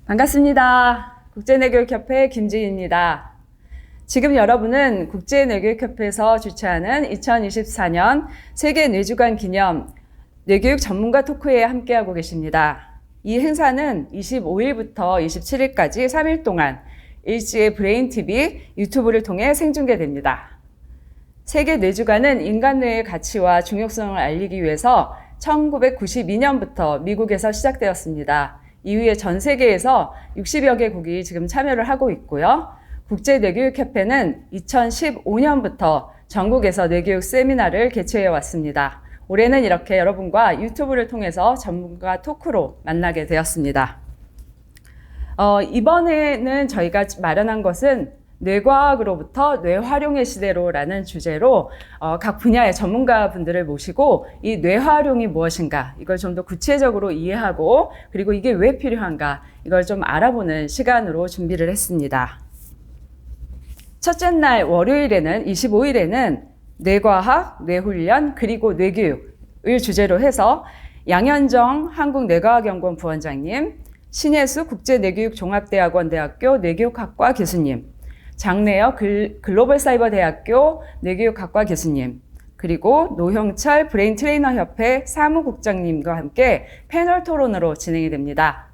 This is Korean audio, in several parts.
반갑습니다. 국제뇌교육협회 김지희입니다. 지금 여러분은 국제뇌교육협회에서 주최하는 2024년 세계 뇌주간 기념 뇌교육 전문가 토크회에 함께하고 계십니다. 이 행사는 25일부터 27일까지 3일 동안 일지의 브레인TV 유튜브를 통해 생중계됩니다. 세계 뇌주간은 인간 뇌의 가치와 중요성을 알리기 위해서 1992년부터 미국에서 시작되었습니다. 이후에 전 세계에서 60여 개국이 지금 참여를 하고 있고요. 국제뇌교육협회는 2015년부터 전국에서 뇌교육 세미나를 개최해 왔습니다. 올해는 이렇게 여러분과 유튜브를 통해서 전문가 토크로 만나게 되었습니다. 이번에는 저희가 마련한 것은 뇌과학으로부터 뇌활용의 시대로라는 주제로 각 분야의 전문가 분들을 모시고 이 뇌활용이 무엇인가 이걸 좀 더 구체적으로 이해하고 그리고 이게 왜 필요한가 이걸 좀 알아보는 시간으로 준비를 했습니다. 첫째 날 월요일에는 25일에는 뇌과학, 뇌훈련 그리고 뇌교육을 주제로 해서 양현정 한국뇌과학연구원 부원장님, 신혜수 국제뇌교육종합대학원 대학교 뇌교육학과 교수님, 장래혁 글로벌사이버대학교 뇌교육학과 교수님, 그리고 노형철 브레인트레이너협회 사무국장님과 함께 패널 토론으로 진행이 됩니다.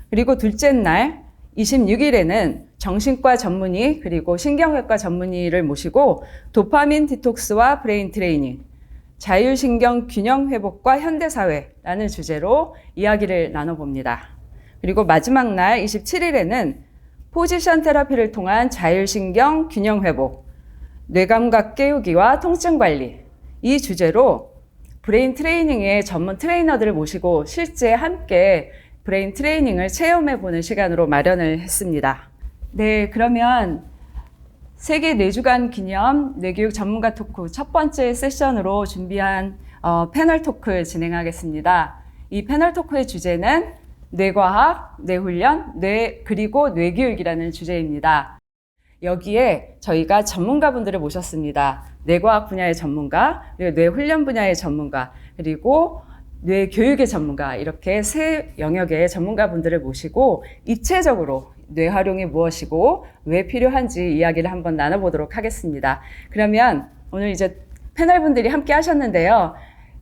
그리고 둘째 날 26일에는 정신과 전문의 그리고 신경외과 전문의를 모시고 도파민 디톡스와 브레인 트레이닝, 자율신경 균형 회복과 현대사회라는 주제로 이야기를 나눠봅니다. 그리고 마지막 날 27일에는 포지션 테라피를 통한 자율신경 균형 회복, 뇌감각 깨우기와 통증 관리 이 주제로 브레인 트레이닝의 전문 트레이너들을 모시고 실제 함께 브레인 트레이닝을 체험해 보는 시간으로 마련을 했습니다. 네, 그러면 세계 뇌주간 기념 뇌교육 전문가 토크 첫 번째 세션으로 준비한 패널 토크 진행하겠습니다. 이 패널 토크의 주제는 뇌과학, 뇌훈련, 그리고 뇌교육이라는 주제입니다. 여기에 저희가 전문가분들을 모셨습니다. 뇌과학 분야의 전문가, 그리고 뇌훈련 분야의 전문가, 그리고 뇌교육의 전문가 이렇게 세 영역의 전문가분들을 모시고 입체적으로 뇌활용이 무엇이고 왜 필요한지 이야기를 한번 나눠보도록 하겠습니다. 그러면 오늘 이제 패널분들이 함께 하셨는데요.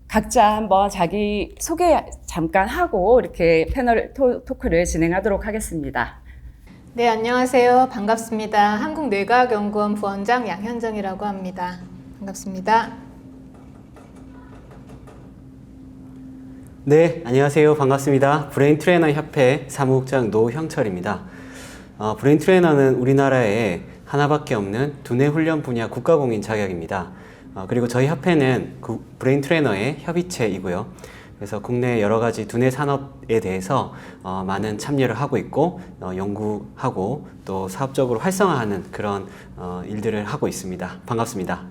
각자 한번 자기 소개 잠깐 하고 이렇게 패널 토크를 진행하도록 하겠습니다. 네, 안녕하세요. 반갑습니다. 한국뇌과학연구원 부원장 양현정이라고 합니다. 반갑습니다. 네, 안녕하세요. 반갑습니다. 브레인 트레이너 협회 사무국장 노형철입니다. 브레인 트레이너는 우리나라에 하나밖에 없는 두뇌 훈련 분야 국가공인 자격입니다. 그리고 저희 협회는 브레인 트레이너의 협의체이고요. 그래서 국내 여러 가지 두뇌 산업에 대해서 많은 참여를 하고 있고 연구하고 또 사업적으로 활성화하는 그런 일들을 하고 있습니다. 반갑습니다.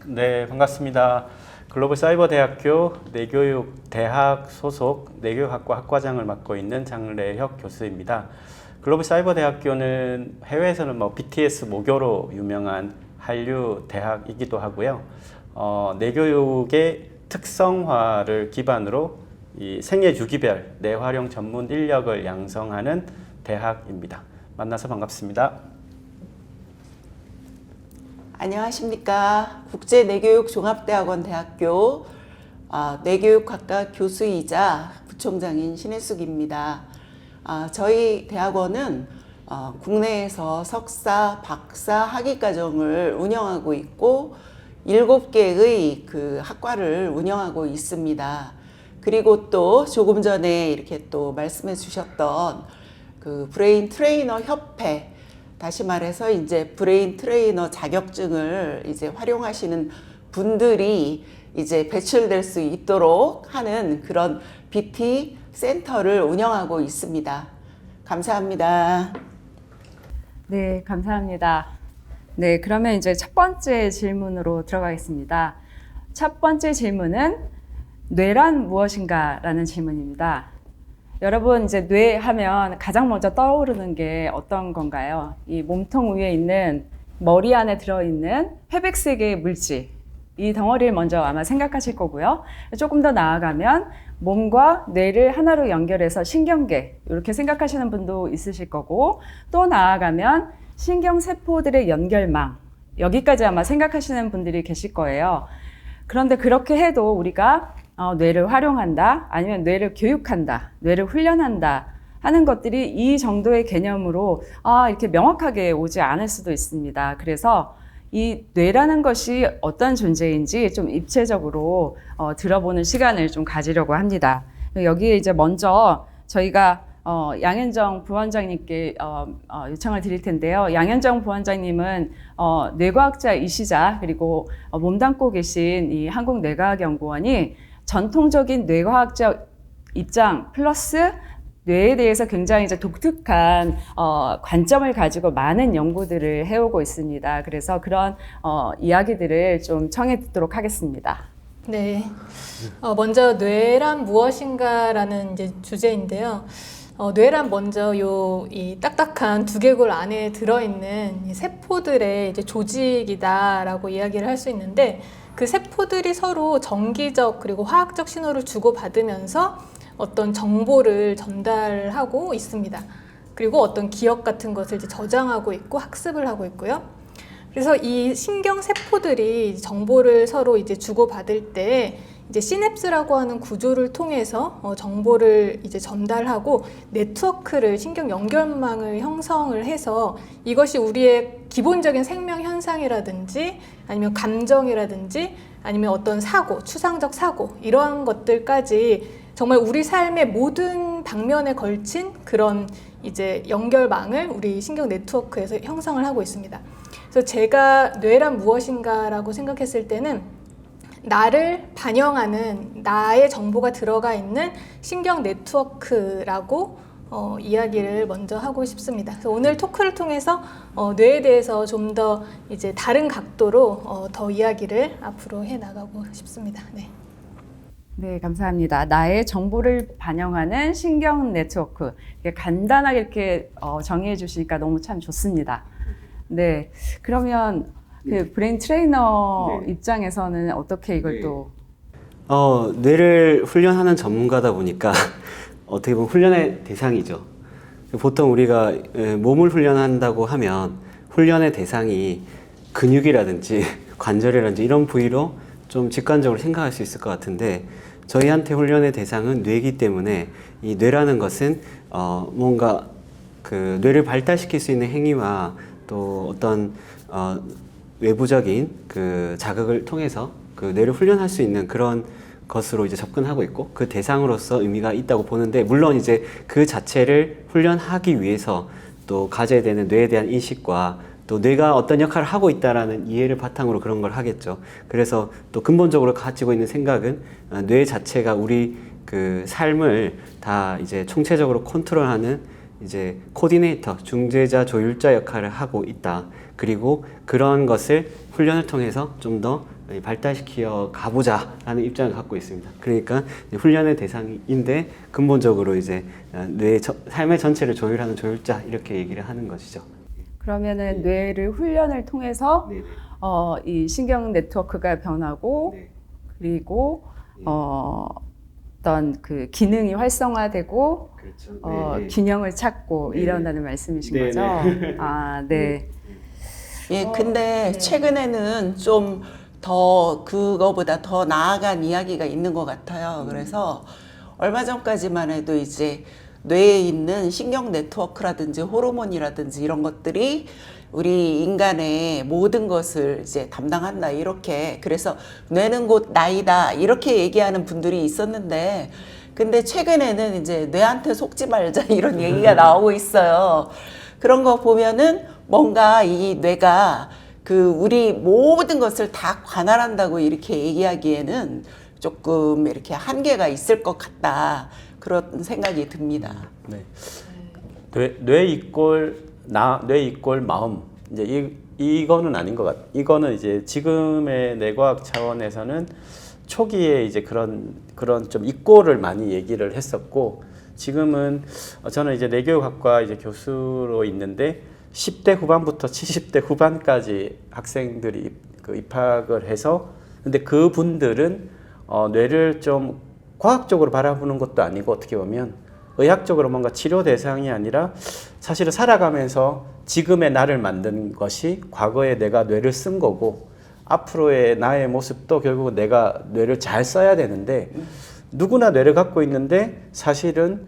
네, 반갑습니다. 글로벌사이버대학교 뇌교육대학 소속 뇌교육학과 학과장을 맡고 있는 장래혁 교수입니다. 글로벌사이버대학교는 해외에서는 BTS 모교로 유명한 한류 대학이기도 하고요. 뇌교육의 특성화를 기반으로 이 생애 주기별 뇌활용 전문 인력을 양성하는 대학입니다. 만나서 반갑습니다. 안녕하십니까. 국제뇌교육종합대학원 대학교 뇌교육학과 교수이자 부총장인 신혜숙입니다. 저희 대학원은 국내에서 석사, 박사, 학위과정을 운영하고 있고 7개의 그 학과를 운영하고 있습니다. 그리고 또 조금 전에 이렇게 또 말씀해 주셨던 그 브레인 트레이너 협회, 다시 말해서 이제 브레인 트레이너 자격증을 이제 활용하시는 분들이 이제 배출될 수 있도록 하는 그런 BT 센터를 운영하고 있습니다. 감사합니다. 네, 감사합니다. 네, 그러면 이제 첫 번째 질문으로 들어가겠습니다. 첫 번째 질문은 뇌란 무엇인가? 라는 질문입니다. 여러분 이제 뇌 하면 가장 먼저 떠오르는 게 어떤 건가요? 이 몸통 위에 있는 머리 안에 들어있는 회백색의 물질, 이 덩어리를 먼저 아마 생각하실 거고요. 조금 더 나아가면 몸과 뇌를 하나로 연결해서 신경계 이렇게 생각하시는 분도 있으실 거고 또 나아가면 신경세포들의 연결망 여기까지 아마 생각하시는 분들이 계실 거예요. 그런데 그렇게 해도 우리가 뇌를 활용한다 아니면 뇌를 교육한다 뇌를 훈련한다 하는 것들이 이 정도의 개념으로 이렇게 명확하게 오지 않을 수도 있습니다. 그래서 이 뇌라는 것이 어떤 존재인지 좀 입체적으로 들어보는 시간을 좀 가지려고 합니다. 여기에 이제 먼저 저희가 양현정 부원장님께 요청을 드릴 텐데요. 양현정 부원장님은 뇌과학자이시자 그리고 몸담고 계신 이 한국뇌과학연구원이 전통적인 뇌과학적 입장 플러스 뇌에 대해서 굉장히 이제 독특한 관점을 가지고 많은 연구들을 해오고 있습니다. 그래서 그런 이야기들을 좀 청해 듣도록 하겠습니다. 네. 먼저 뇌란 무엇인가라는 이제 주제인데요. 뇌란 먼저 이 딱딱한 두개골 안에 들어있는 이 세포들의 이제 조직이다라고 이야기를 할 수 있는데 그 세포들이 서로 정기적 그리고 화학적 신호를 주고받으면서 어떤 정보를 전달하고 있습니다. 그리고 어떤 기억 같은 것을 이제 저장하고 있고 학습을 하고 있고요. 그래서 이 신경 세포들이 정보를 서로 이제 주고받을 때 이제 시냅스라고 하는 구조를 통해서 정보를 이제 전달하고 네트워크를 신경 연결망을 형성을 해서 이것이 우리의 기본적인 생명 현상이라든지 아니면 감정이라든지 아니면 어떤 사고, 추상적 사고 이러한 것들까지 정말 우리 삶의 모든 방면에 걸친 그런 이제 연결망을 우리 신경 네트워크에서 형성을 하고 있습니다. 그래서 제가 뇌란 무엇인가라고 생각했을 때는 나를 반영하는 나의 정보가 들어가 있는 신경 네트워크라고 이야기를 먼저 하고 싶습니다. 그래서 오늘 토크를 통해서 뇌에 대해서 좀 더 이제 다른 각도로 더 이야기를 앞으로 해 나가고 싶습니다. 네. 네, 감사합니다. 나의 정보를 반영하는 신경 네트워크. 간단하게 이렇게 정의해 주시니까 너무 참 좋습니다. 네, 그러면 그 브레인 트레이너 입장에서는 어떻게 이걸 또 뇌를 훈련하는 전문가다 보니까 어떻게 보면 훈련의 대상이죠. 보통 우리가 몸을 훈련한다고 하면 훈련의 대상이 근육이라든지 관절이라든지 이런 부위로 좀 직관적으로 생각할 수 있을 것 같은데 저희한테 훈련의 대상은 뇌이기 때문에 이 뇌라는 것은 뭔가 그 뇌를 발달시킬 수 있는 행위와 또 어떤 외부적인 그 자극을 통해서 그 뇌를 훈련할 수 있는 그런 것으로 이제 접근하고 있고 그 대상으로서 의미가 있다고 보는데 물론 이제 그 자체를 훈련하기 위해서 또 가져야 되는 뇌에 대한 인식과 또 뇌가 어떤 역할을 하고 있다라는 이해를 바탕으로 그런 걸 하겠죠. 그래서 또 근본적으로 가지고 있는 생각은 뇌 자체가 우리 그 삶을 다 이제 총체적으로 컨트롤하는 이제 코디네이터, 중재자, 조율자 역할을 하고 있다. 그리고 그런 것을 훈련을 통해서 좀 더 발달시켜 가보자라는 입장을 갖고 있습니다. 그러니까 훈련의 대상인데 근본적으로 이제 뇌 삶의 전체를 조율하는 조율자 이렇게 얘기를 하는 것이죠. 그러면은 뇌를 훈련을 통해서 이 신경 네트워크가 변하고 그리고 어떤 그 기능이 활성화되고 그렇죠. 균형을 찾고 이런다는 말씀이신 거죠? 아, 네. 예, 근데 최근에는 좀 더 그거보다 더 나아간 이야기가 있는 것 같아요. 그래서 얼마 전까지만 해도 이제 뇌에 있는 신경 네트워크라든지 호르몬이라든지 이런 것들이 우리 인간의 모든 것을 이제 담당한다 이렇게 그래서 뇌는 곧 나이다 이렇게 얘기하는 분들이 있었는데 근데 최근에는 이제 뇌한테 속지 말자 이런 얘기가 나오고 있어요. 그런 거 보면은 뭔가 이 뇌가 그 우리 모든 것을 다 관할한다고 이렇게 얘기하기에는 조금 이렇게 한계가 있을 것 같다 그런 생각이 듭니다. 네. 뇌 이꼴 마음 이제 이거는 아닌 것 같. 이거는 이제 지금의 뇌과학 차원에서는 초기에 이제 그런 좀 이꼴을 많이 얘기를 했었고 지금은 저는 이제 뇌교육학과 이제 교수로 있는데 10대 후반부터 70대 후반까지 학생들이 입학을 해서 근데 그 분들은 뇌를 좀 과학적으로 바라보는 것도 아니고 어떻게 보면 의학적으로 뭔가 치료 대상이 아니라 사실은 살아가면서 지금의 나를 만든 것이 과거에 내가 뇌를 쓴 거고 앞으로의 나의 모습도 결국 내가 뇌를 잘 써야 되는데 누구나 뇌를 갖고 있는데 사실은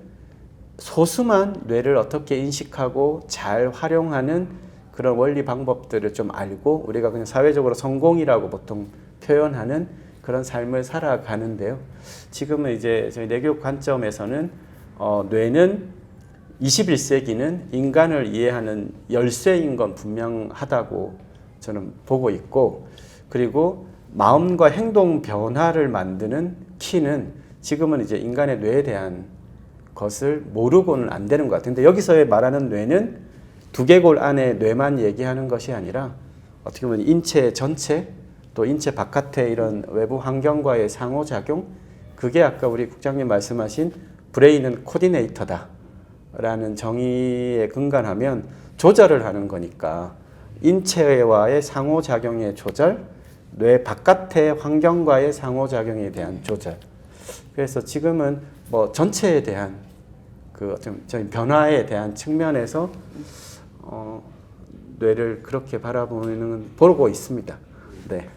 소수만 뇌를 어떻게 인식하고 잘 활용하는 그런 원리 방법들을 좀 알고 우리가 그냥 사회적으로 성공이라고 보통 표현하는 그런 삶을 살아가는데요. 지금은 이제 저희 뇌교육 관점에서는 뇌는 21세기는 인간을 이해하는 열쇠인 건 분명하다고 저는 보고 있고, 그리고 마음과 행동 변화를 만드는 키는 지금은 이제 인간의 뇌에 대한 것을 모르고는 안 되는 것 같은데, 여기서의 말하는 뇌는 두개골 안에 뇌만 얘기하는 것이 아니라 어떻게 보면 인체 전체 또 인체 바깥의 이런 외부 환경과의 상호작용, 그게 아까 우리 국장님 말씀하신 브레인은 코디네이터다 라는 정의에 근간하면 조절을 하는 거니까 인체와의 상호작용의 조절, 뇌 바깥의 환경과의 상호작용에 대한 조절. 그래서 지금은 뭐 전체에 대한 그 어떤 변화에 대한 측면에서 뇌를 그렇게 보고 있습니다. 네.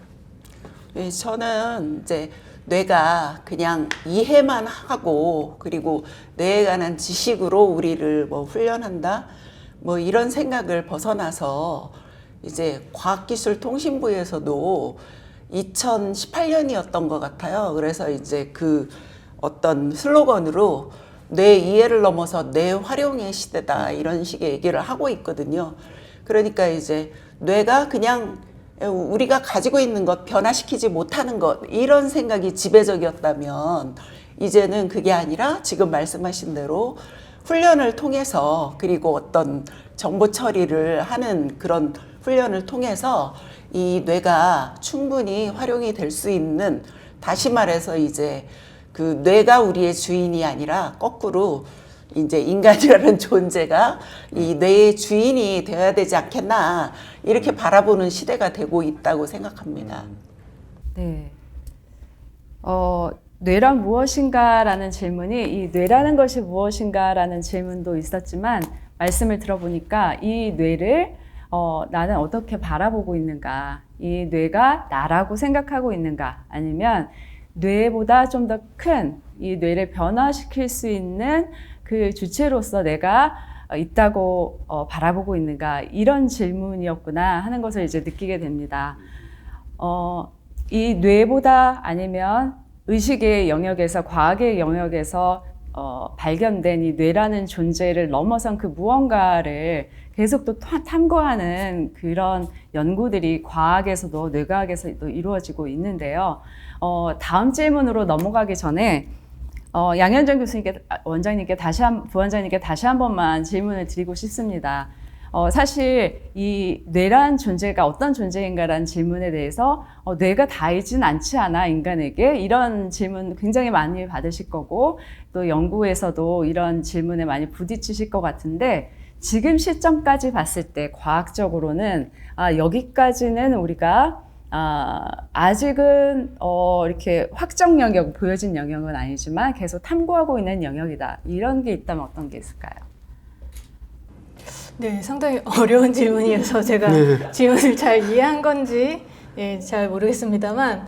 네, 저는 이제 뇌가 그냥 이해만 하고 그리고 뇌에 관한 지식으로 우리를 뭐 훈련한다 뭐 이런 생각을 벗어나서 이제 과학기술통신부에서도 2018년이었던 것 같아요. 그래서 이제 그 어떤 슬로건으로 뇌 이해를 넘어서 뇌 활용의 시대다 이런 식의 얘기를 하고 있거든요. 그러니까 이제 뇌가 그냥 우리가 가지고 있는 것, 변화시키지 못하는 것, 이런 생각이 지배적이었다면 이제는 그게 아니라 지금 말씀하신 대로 훈련을 통해서, 그리고 어떤 정보 처리를 하는 그런 훈련을 통해서 이 뇌가 충분히 활용이 될 수 있는, 다시 말해서 이제 그 뇌가 우리의 주인이 아니라 거꾸로 이제 인간이라는 존재가 이 뇌의 주인이 되어야 되지 않겠나, 이렇게 바라보는 시대가 되고 있다고 생각합니다. 네. 뇌란 무엇인가라는 질문이, 이 뇌라는 것이 무엇인가라는 질문도 있었지만 말씀을 들어보니까 이 뇌를 나는 어떻게 바라보고 있는가, 이 뇌가 나라고 생각하고 있는가, 아니면 뇌보다 좀 더 큰 이 뇌를 변화시킬 수 있는 그 주체로서 내가 있다고 바라보고 있는가, 이런 질문이었구나 하는 것을 이제 느끼게 됩니다. 이 뇌보다 아니면 의식의 영역에서, 과학의 영역에서 발견된 이 뇌라는 존재를 넘어선 그 무언가를 계속 또 탐구하는 그런 연구들이 과학에서도 뇌과학에서도 이루어지고 있는데요. 다음 질문으로 넘어가기 전에 양현정 교수님께, 부원장님께 다시 한 번만 질문을 드리고 싶습니다. 사실 이 뇌란 존재가 어떤 존재인가라는 질문에 대해서 뇌가 다이진 않지 않아 인간에게, 이런 질문 굉장히 많이 받으실 거고 또 연구에서도 이런 질문에 많이 부딪히실 것 같은데, 지금 시점까지 봤을 때 과학적으로는 여기까지는 우리가 아직은 이렇게 확정 영역, 보여진 영역은 아니지만 계속 탐구하고 있는 영역이다, 이런 게 있다면 어떤 게 있을까요? 네, 상당히 어려운 질문이어서 제가 질문을 잘 이해한 건지 잘 모르겠습니다만,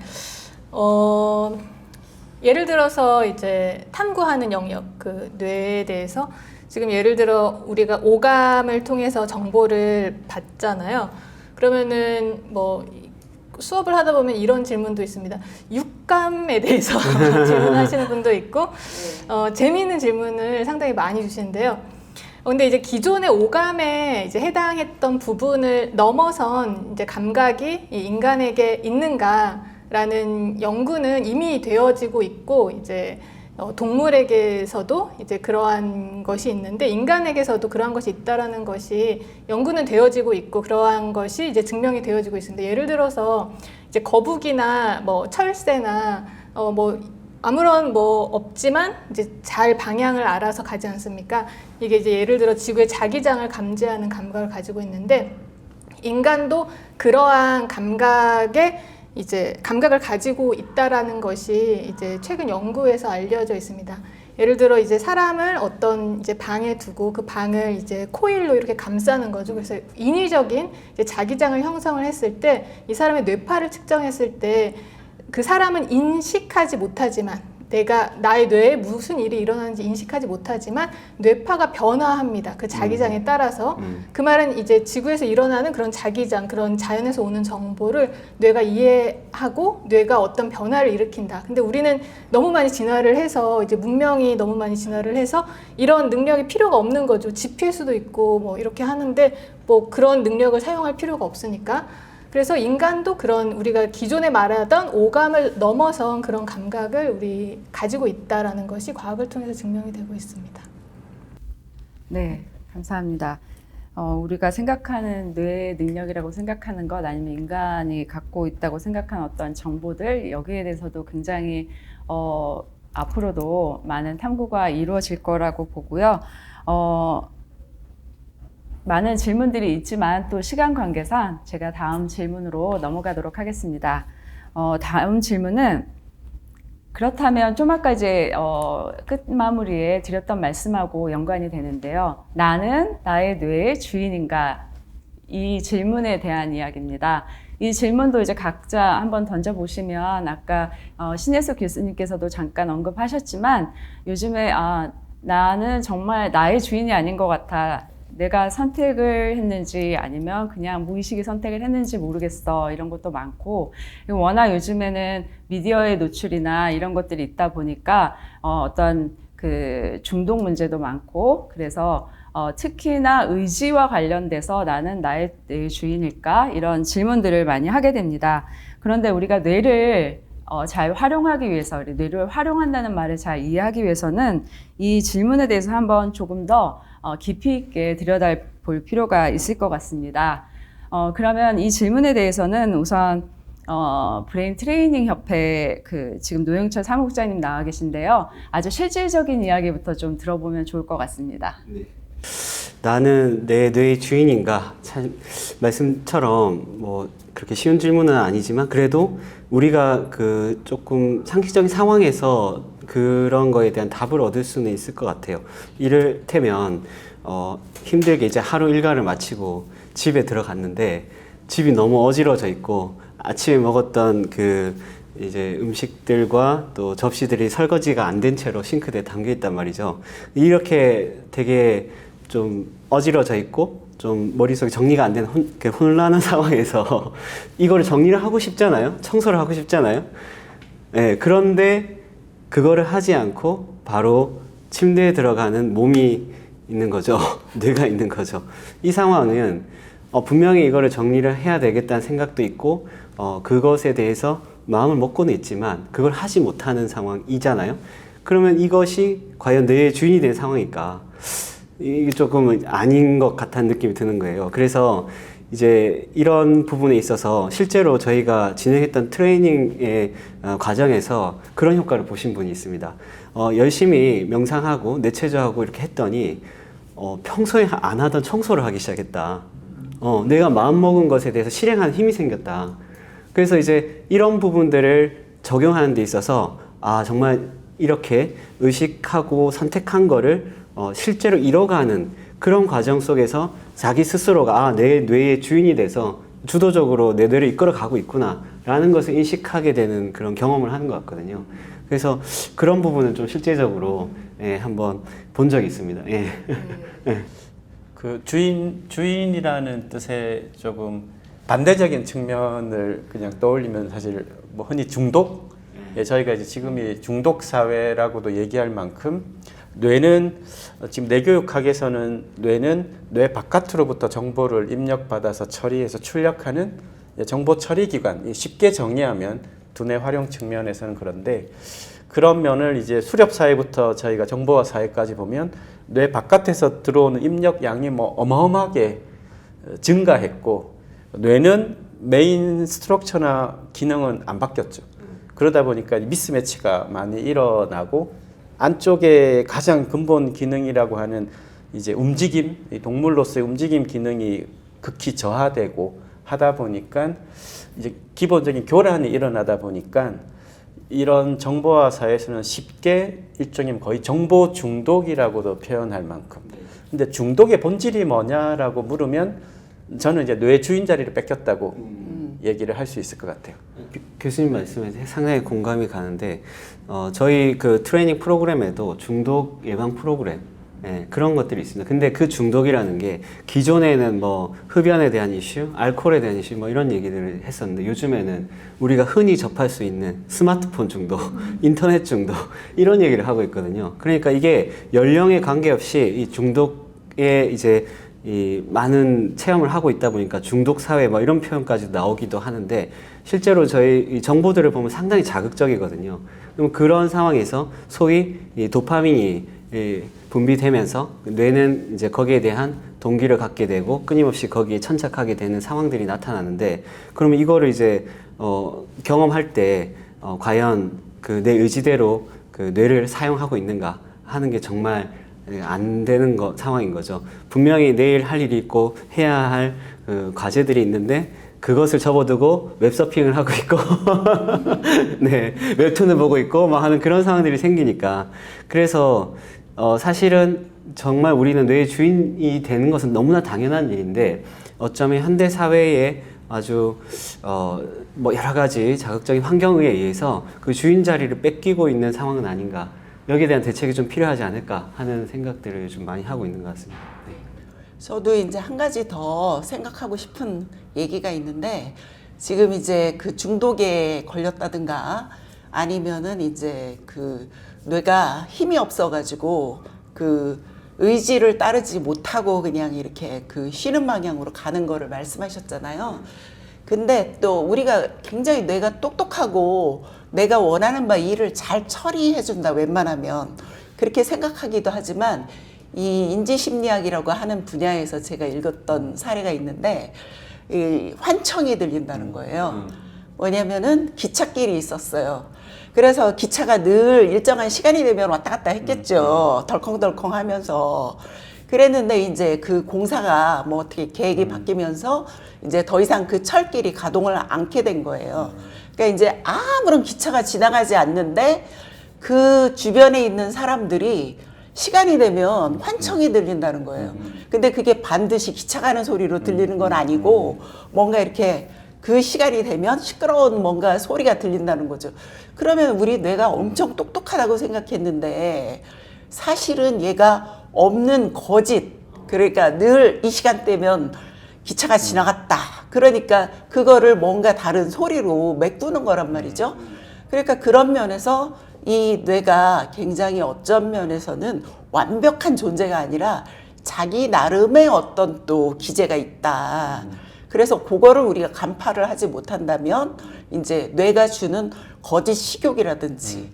예를 들어서 이제 탐구하는 영역, 그 뇌에 대해서 지금 예를 들어 우리가 오감을 통해서 정보를 받잖아요. 그러면은 뭐 수업을 하다 보면 이런 질문도 있습니다. 육감에 대해서 질문하시는 분도 있고, 재미있는 질문을 상당히 많이 주시는데요. 근데 이제 기존의 오감에 이제 해당했던 부분을 넘어선 이제 감각이 이 인간에게 있는가라는 연구는 이미 되어지고 있고, 이제 동물에게서도 이제 그러한 것이 있는데 인간에게서도 그러한 것이 있다라는 것이 연구는 되어지고 있고, 그러한 것이 이제 증명이 되어지고 있습니다. 예를 들어서 이제 거북이나 뭐 철새나 뭐 아무런 뭐 없지만 이제 잘 방향을 알아서 가지 않습니까? 이게 이제 예를 들어 지구의 자기장을 감지하는 감각을 가지고 있는데, 인간도 그러한 감각에 이제 감각을 가지고 있다라는 것이 이제 최근 연구에서 알려져 있습니다. 예를 들어 이제 사람을 어떤 이제 방에 두고 그 방을 이제 코일로 이렇게 감싸는 거죠. 그래서 인위적인 이제 자기장을 형성을 했을 때 이 사람의 뇌파를 측정했을 때 그 사람은 인식하지 못하지만 나의 뇌에 무슨 일이 일어나는지 인식하지 못하지만 뇌파가 변화합니다. 그 자기장에 따라서. 그 말은 이제 지구에서 일어나는 그런 자기장, 그런 자연에서 오는 정보를 뇌가 이해하고 뇌가 어떤 변화를 일으킨다. 근데 우리는 너무 많이 진화를 해서 이제 문명이 너무 많이 진화를 해서 이런 능력이 필요가 없는 거죠. GPS도 있고 뭐 이렇게 하는데 뭐 그런 능력을 사용할 필요가 없으니까. 그래서 인간도 그런 우리가 기존에 말하던 오감을 넘어선 그런 감각을 우리 가지고 있다라는 것이 과학을 통해서 증명이 되고 있습니다. 네, 감사합니다. 우리가 생각하는 뇌의 능력이라고 생각하는 것 아니면 인간이 갖고 있다고 생각하는 어떤 정보들 여기에 대해서도 굉장히 앞으로도 많은 탐구가 이루어질 거라고 보고요. 많은 질문들이 있지만 또 시간 관계상 제가 다음 질문으로 넘어가도록 하겠습니다. 다음 질문은 그렇다면 좀 아까 이제 끝 마무리에 드렸던 말씀하고 연관이 되는데요. 나는 나의 뇌의 주인인가? 이 질문에 대한 이야기입니다. 이 질문도 이제 각자 한번 던져보시면 아까 신혜숙 교수님께서도 잠깐 언급하셨지만 요즘에 나는 정말 나의 주인이 아닌 것 같아. 내가 선택을 했는지 아니면 그냥 무의식이 선택을 했는지 모르겠어. 이런 것도 많고 워낙 요즘에는 미디어의 노출이나 이런 것들이 있다 보니까 어떤 그 중독 문제도 많고 그래서 특히나 의지와 관련돼서 나는 나의 주인일까? 이런 질문들을 많이 하게 됩니다. 그런데 우리가 뇌를 잘 활용하기 위해서 뇌를 활용한다는 말을 잘 이해하기 위해서는 이 질문에 대해서 한번 조금 더 깊이 있게 들여다볼 필요가 있을 것 같습니다. 그러면 이 질문에 대해서는 우선 브레인 트레이닝 협회 지금 노영철 사무국장님 나와 계신데요. 아주 실질적인 이야기부터 좀 들어보면 좋을 것 같습니다. 네. 나는 내 뇌의 주인인가? 참 말씀처럼 뭐 그렇게 쉬운 질문은 아니지만 그래도 우리가 조금 상식적인 상황에서 그런 거에 대한 답을 얻을 수는 있을 것 같아요. 이를테면 힘들게 이제 하루 일과를 마치고 집에 들어갔는데 집이 너무 어지러져 있고 아침에 먹었던 이제 음식들과 또 접시들이 설거지가 안 된 채로 싱크대에 담겨 있단 말이죠. 이렇게 되게 좀 어지러져 있고 좀 머릿속에 정리가 안 되는 혼란한 상황에서 이거를 정리를 하고 싶잖아요. 청소를 하고 싶잖아요. 네, 그런데 그거를 하지 않고 바로 침대에 들어가는 몸이 있는 거죠. 뇌가 있는 거죠. 이 상황은 분명히 이거를 정리를 해야 되겠다는 생각도 있고 그것에 대해서 마음을 먹고는 있지만 그걸 하지 못하는 상황이잖아요. 그러면 이것이 과연 뇌의 주인이 된 상황일까? 이게 조금 아닌 것 같다는 느낌이 드는 거예요. 그래서 이제 이런 부분에 있어서 실제로 저희가 진행했던 트레이닝의 과정에서 그런 효과를 보신 분이 있습니다. 열심히 명상하고 뇌체조하고 이렇게 했더니 평소에 안 하던 청소를 하기 시작했다. 내가 마음먹은 것에 대해서 실행하는 힘이 생겼다. 그래서 이제 이런 부분들을 적용하는 데 있어서 정말 이렇게 의식하고 선택한 거를 실제로 이뤄가는 그런 과정 속에서 자기 스스로가 내 뇌의 주인이 돼서 주도적으로 내 뇌를 이끌어 가고 있구나 라는 것을 인식하게 되는 그런 경험을 하는 것 같거든요. 그래서 그런 부분은 좀 실제적으로 한번 본 적이 있습니다. 그 주인이라는 뜻에 조금 반대적인 측면을 그냥 떠올리면 사실 뭐 흔히 중독? 저희가 이제 지금이 중독 사회라고도 얘기할 만큼 뇌는 지금 뇌교육학에서는 뇌는 뇌 바깥으로부터 정보를 입력받아서 처리해서 출력하는 정보 처리 기관. 쉽게 정리하면 두뇌 활용 측면에서는 그런데 그런 면을 이제 수렵 사회부터 저희가 정보화 사회까지 보면 뇌 바깥에서 들어오는 입력 양이 뭐 어마어마하게 증가했고 뇌는 메인 스트럭처나 기능은 안 바뀌었죠. 그러다 보니까 미스매치가 많이 일어나고 안쪽에 가장 근본 기능이라고 하는 이제 움직임, 동물로서의 움직임 기능이 극히 저하되고 하다 보니까 이제 기본적인 교란이 일어나다 보니까 이런 정보화 사회에서는 쉽게 일종의 거의 정보 중독이라고도 표현할 만큼. 근데 중독의 본질이 뭐냐라고 물으면 저는 이제 뇌 주인 자리를 뺏겼다고 얘기를 할 수 있을 것 같아요. 교수님 말씀에 상당히 공감이 가는데 저희 그 트레이닝 프로그램에도 중독 예방 프로그램 그런 것들이 있습니다. 근데 그 중독이라는 게 기존에는 뭐 흡연에 대한 이슈, 알코올에 대한 이슈 뭐 이런 얘기들을 했었는데 요즘에는 우리가 흔히 접할 수 있는 스마트폰 중독, 인터넷 중독 이런 얘기를 하고 있거든요. 그러니까 이게 연령에 관계없이 이 중독에 이제 이 많은 체험을 하고 있다 보니까 중독 사회 뭐 이런 표현까지 나오기도 하는데 실제로 저희 이 정보들을 보면 상당히 자극적이거든요. 그럼 그런 상황에서 소위 이 도파민이 분비되면서 뇌는 이제 거기에 대한 동기를 갖게 되고 끊임없이 거기에 천착하게 되는 상황들이 나타나는데 그러면 이거를 이제 경험할 때 과연 그 내 의지대로 그 뇌를 사용하고 있는가 하는 게 정말 안 되는 상황인 거죠. 분명히 내일 할 일이 있고 해야 할 그 과제들이 있는데 그것을 접어두고 웹서핑을 하고 있고 네, 웹툰을 보고 있고 막 하는 그런 상황들이 생기니까 그래서 사실은 정말 우리는 뇌의 주인이 되는 것은 너무나 당연한 일인데 어쩌면 현대 사회에 아주 뭐 여러 가지 자극적인 환경에 의해서 그 주인 자리를 뺏기고 있는 상황은 아닌가. 여기에 대한 대책이 좀 필요하지 않을까 하는 생각들을 좀 많이 하고 있는 것 같습니다. 네. 저도 이제 한 가지 더 생각하고 싶은 얘기가 있는데 지금 이제 그 중독에 걸렸다든가 아니면은 이제 그 뇌가 힘이 없어가지고 그 의지를 따르지 못하고 그냥 이렇게 그 쉬는 방향으로 가는 거를 말씀하셨잖아요. 근데 또 우리가 굉장히 뇌가 똑똑하고 내가 원하는 바 일을 잘 처리해준다 웬만하면 그렇게 생각하기도 하지만 이 인지심리학이라고 하는 분야에서 제가 읽었던 사례가 있는데 이 환청이 들린다는 거예요. 뭐냐면은 기찻길이 있었어요. 그래서 기차가 늘 일정한 시간이 되면 왔다 갔다 했겠죠. 덜컹덜컹 하면서. 그랬는데 이제 그 공사가 뭐 어떻게 계획이 바뀌면서 이제 더 이상 그 철길이 가동을 않게 된 거예요. 그러니까 이제 아무런 기차가 지나가지 않는데 그 주변에 있는 사람들이 시간이 되면 환청이 들린다는 거예요. 근데 그게 반드시 기차 가는 소리로 들리는 건 아니고 뭔가 이렇게 그 시간이 되면 시끄러운 뭔가 소리가 들린다는 거죠. 그러면 우리 뇌가 엄청 똑똑하다고 생각했는데 사실은 얘가 없는 거짓. 그러니까 늘 이 시간대면 기차가 지나갔다. 그러니까 그거를 뭔가 다른 소리로 메꾸는 거란 말이죠. 그러니까 그런 면에서 이 뇌가 굉장히 어떤 면에서는 완벽한 존재가 아니라 자기 나름의 어떤 또 기제가 있다. 그래서 그거를 우리가 간파를 하지 못한다면 이제 뇌가 주는 거짓 식욕이라든지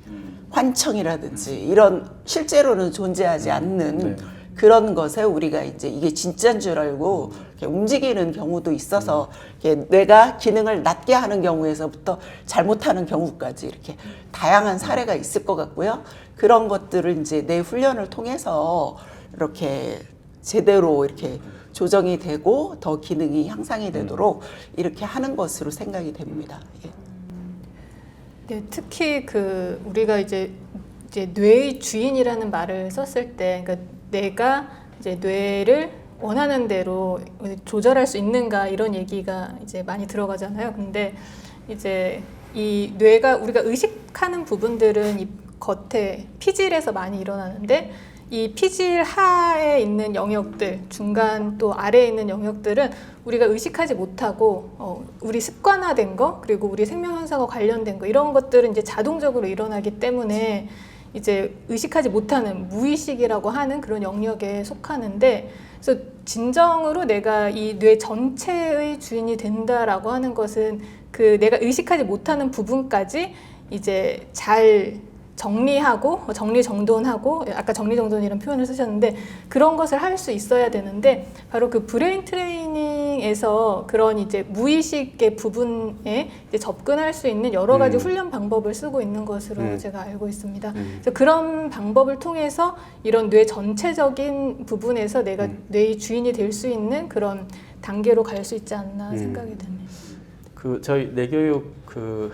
환청이라든지 이런 실제로는 존재하지 않는 그런 것에 우리가 이제 이게 진짜인 줄 알고 이렇게 움직이는 경우도 있어서 이렇게 뇌가 기능을 낮게 하는 경우에서부터 잘못하는 경우까지 이렇게 다양한 사례가 있을 것 같고요. 그런 것들을 이제 뇌 훈련을 통해서 이렇게 제대로 이렇게 조정이 되고 더 기능이 향상이 되도록 이렇게 하는 것으로 생각이 됩니다. 예. 네, 특히 그 우리가 이제 뇌의 주인이라는 말을 썼을 때, 그러니까 내가 이제 뇌를 원하는 대로 조절할 수 있는가 이런 얘기가 이제 많이 들어가잖아요. 근데 이제 이 뇌가 우리가 의식하는 부분들은 이 겉에 피질에서 많이 일어나는데 이 피질 하에 있는 영역들, 중간 또 아래에 있는 영역들은 우리가 의식하지 못하고 우리 습관화된 거, 그리고 우리 생명현상과 관련된 거 이런 것들은 이제 자동적으로 일어나기 때문에 이제 의식하지 못하는 무의식이라고 하는 그런 영역에 속하는데, 그래서 진정으로 내가 이 뇌 전체의 주인이 된다라고 하는 것은 그 내가 의식하지 못하는 부분까지 이제 잘 정리하고 정리정돈하고 아까 정리정돈이라는 표현을 쓰셨는데 그런 것을 할 수 있어야 되는데 바로 그 브레인 트레이닝에서 그런 이제 무의식의 부분에 이제 접근할 수 있는 여러 가지 훈련 방법을 쓰고 있는 것으로 제가 알고 있습니다. 그래서 그런 방법을 통해서 이런 뇌 전체적인 부분에서 내가 뇌의 주인이 될 수 있는 그런 단계로 갈 수 있지 않나 생각이 드네요. 그 저희 뇌교육 그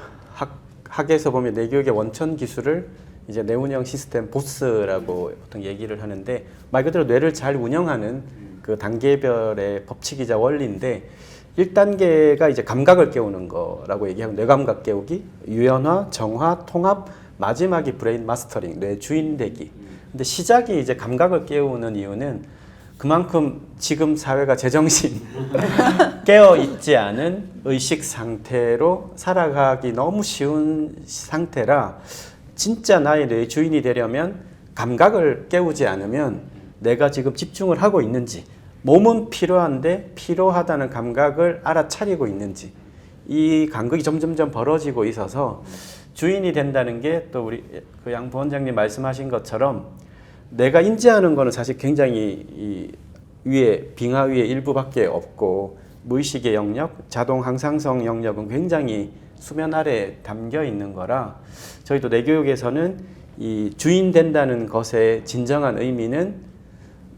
학에서 보면 뇌교육의 원천 기술을 이제 뇌운영 시스템 보스라고 보통 얘기를 하는데 말 그대로 뇌를 잘 운영하는 그 단계별의 법칙이자 원리인데 1단계가 이제 감각을 깨우는 거라고 얘기하고 뇌감각 깨우기, 유연화, 정화, 통합, 마지막이 브레인 마스터링, 뇌 주인 되기. 근데 시작이 이제 감각을 깨우는 이유는 그만큼 지금 사회가 제정신 깨어 있지 않은 의식 상태로 살아가기 너무 쉬운 상태라 진짜 나의 뇌 주인이 되려면 감각을 깨우지 않으면 내가 지금 집중을 하고 있는지 몸은 필요한데 필요하다는 감각을 알아차리고 있는지 이 간극이 점점점 벌어지고 있어서 주인이 된다는 게 또 우리 그 양 부원장님 말씀하신 것처럼 내가 인지하는 거는 사실 굉장히 이 위에 빙하 위에 일부밖에 없고 무의식의 영역, 자동 항상성 영역은 굉장히 수면 아래에 담겨 있는 거라 저희도 뇌교육에서는 이 주인 된다는 것의 진정한 의미는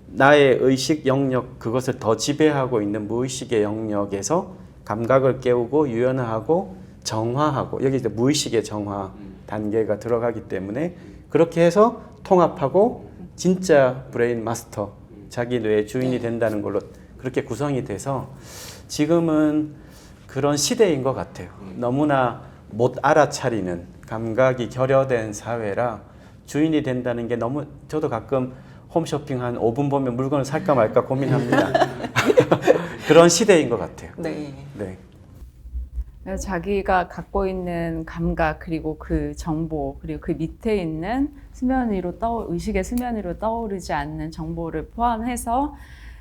나의 의식 영역 그것을 더 지배하고 있는 무의식의 영역에서 감각을 깨우고 유연화하고 정화하고 여기 이제 무의식의 정화 단계가 들어가기 때문에 그렇게 해서 통합하고 진짜 브레인 마스터 자기 뇌의 주인이 된다는 걸로 그렇게 구성이 돼서 지금은 그런 시대인 것 같아요. 너무나 못 알아차리는 감각이 결여된 사회라 주인이 된다는 게 너무 저도 가끔 홈쇼핑 한 5분 보면 물건을 살까 말까 고민합니다. 그런 시대인 것 같아요. 네. 네. 그래서 자기가 갖고 있는 감각 그리고 그 정보 그리고 그 밑에 있는 수면 위로 의식의 수면 위로 떠오르지 않는 정보를 포함해서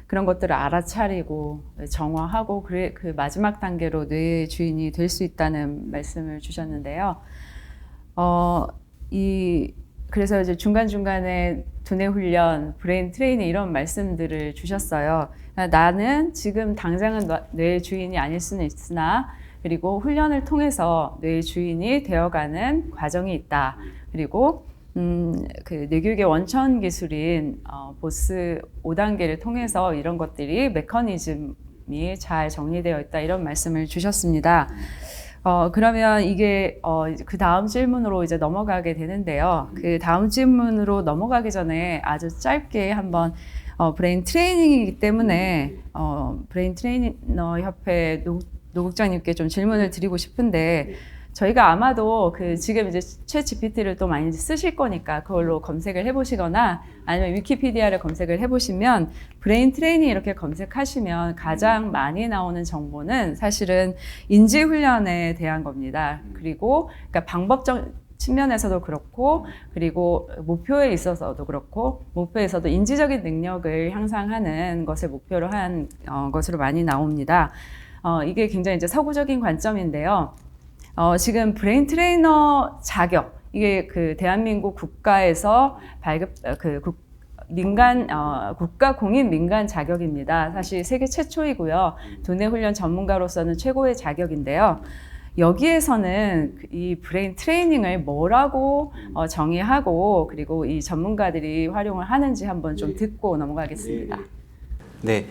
그런 것들을 알아차리고 정화하고 그 마지막 단계로 뇌의 주인이 될 수 있다는 말씀을 주셨는데요. 그래서 이제 중간중간에 두뇌 훈련, 브레인 트레이닝 이런 말씀들을 주셨어요. 나는 지금 당장은 뇌의 주인이 아닐 수는 있으나 그리고 훈련을 통해서 뇌의 주인이 되어가는 과정이 있다. 그리고 그 뇌교육의 원천 기술인 보스 5단계를 통해서 이런 것들이 메커니즘이 잘 정리되어 있다. 이런 말씀을 주셨습니다. 그러면 이게 그 다음 질문으로 이제 넘어가게 되는데요. 그 다음 질문으로 넘어가기 전에 아주 짧게 한번 브레인 트레이닝이기 때문에 브레인 트레이너 협회 노국장님께 좀 질문을 드리고 싶은데 저희가 아마도 그 지금 이제 챗 GPT를 또 많이 쓰실 거니까 그걸로 검색을 해보시거나 아니면 위키피디아를 검색을 해보시면 브레인 트레이닝 이렇게 검색하시면 가장 많이 나오는 정보는 사실은 인지 훈련에 대한 겁니다. 그리고 그러니까 방법적 측면에서도 그렇고 그리고 목표에 있어서도 그렇고 목표에서도 인지적인 능력을 향상하는 것을 목표로 한 것으로 많이 나옵니다. 이게 굉장히 이제 서구적인 관점인데요. 지금 브레인 트레이너 자격, 이게 그 대한민국 국가에서 국가 공인 민간 자격입니다. 사실 세계 최초이고요. 두뇌 훈련 전문가로서는 최고의 자격인데요. 여기에서는 이 브레인 트레이닝을 뭐라고 정의하고 그리고 이 전문가들이 활용을 하는지 한번 좀 듣고 넘어가겠습니다. 네,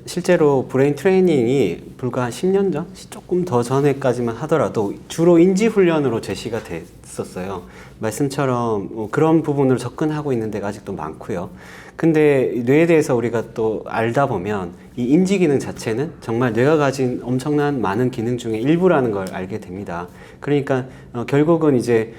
실제로 브레인 트레이닝이 불과 한 10년 전, 조금 더 전에까지만 하더라도 주로 인지 훈련으로 제시가 됐었어요. 말씀처럼 그런 부분으로 접근하고 있는 데가 아직도 많고요. 근데 뇌에 대해서 우리가 또 알다 보면 이 인지 기능 자체는 정말 뇌가 가진 엄청난 많은 기능 중에 일부라는 걸 알게 됩니다. 그러니까 결국은 이제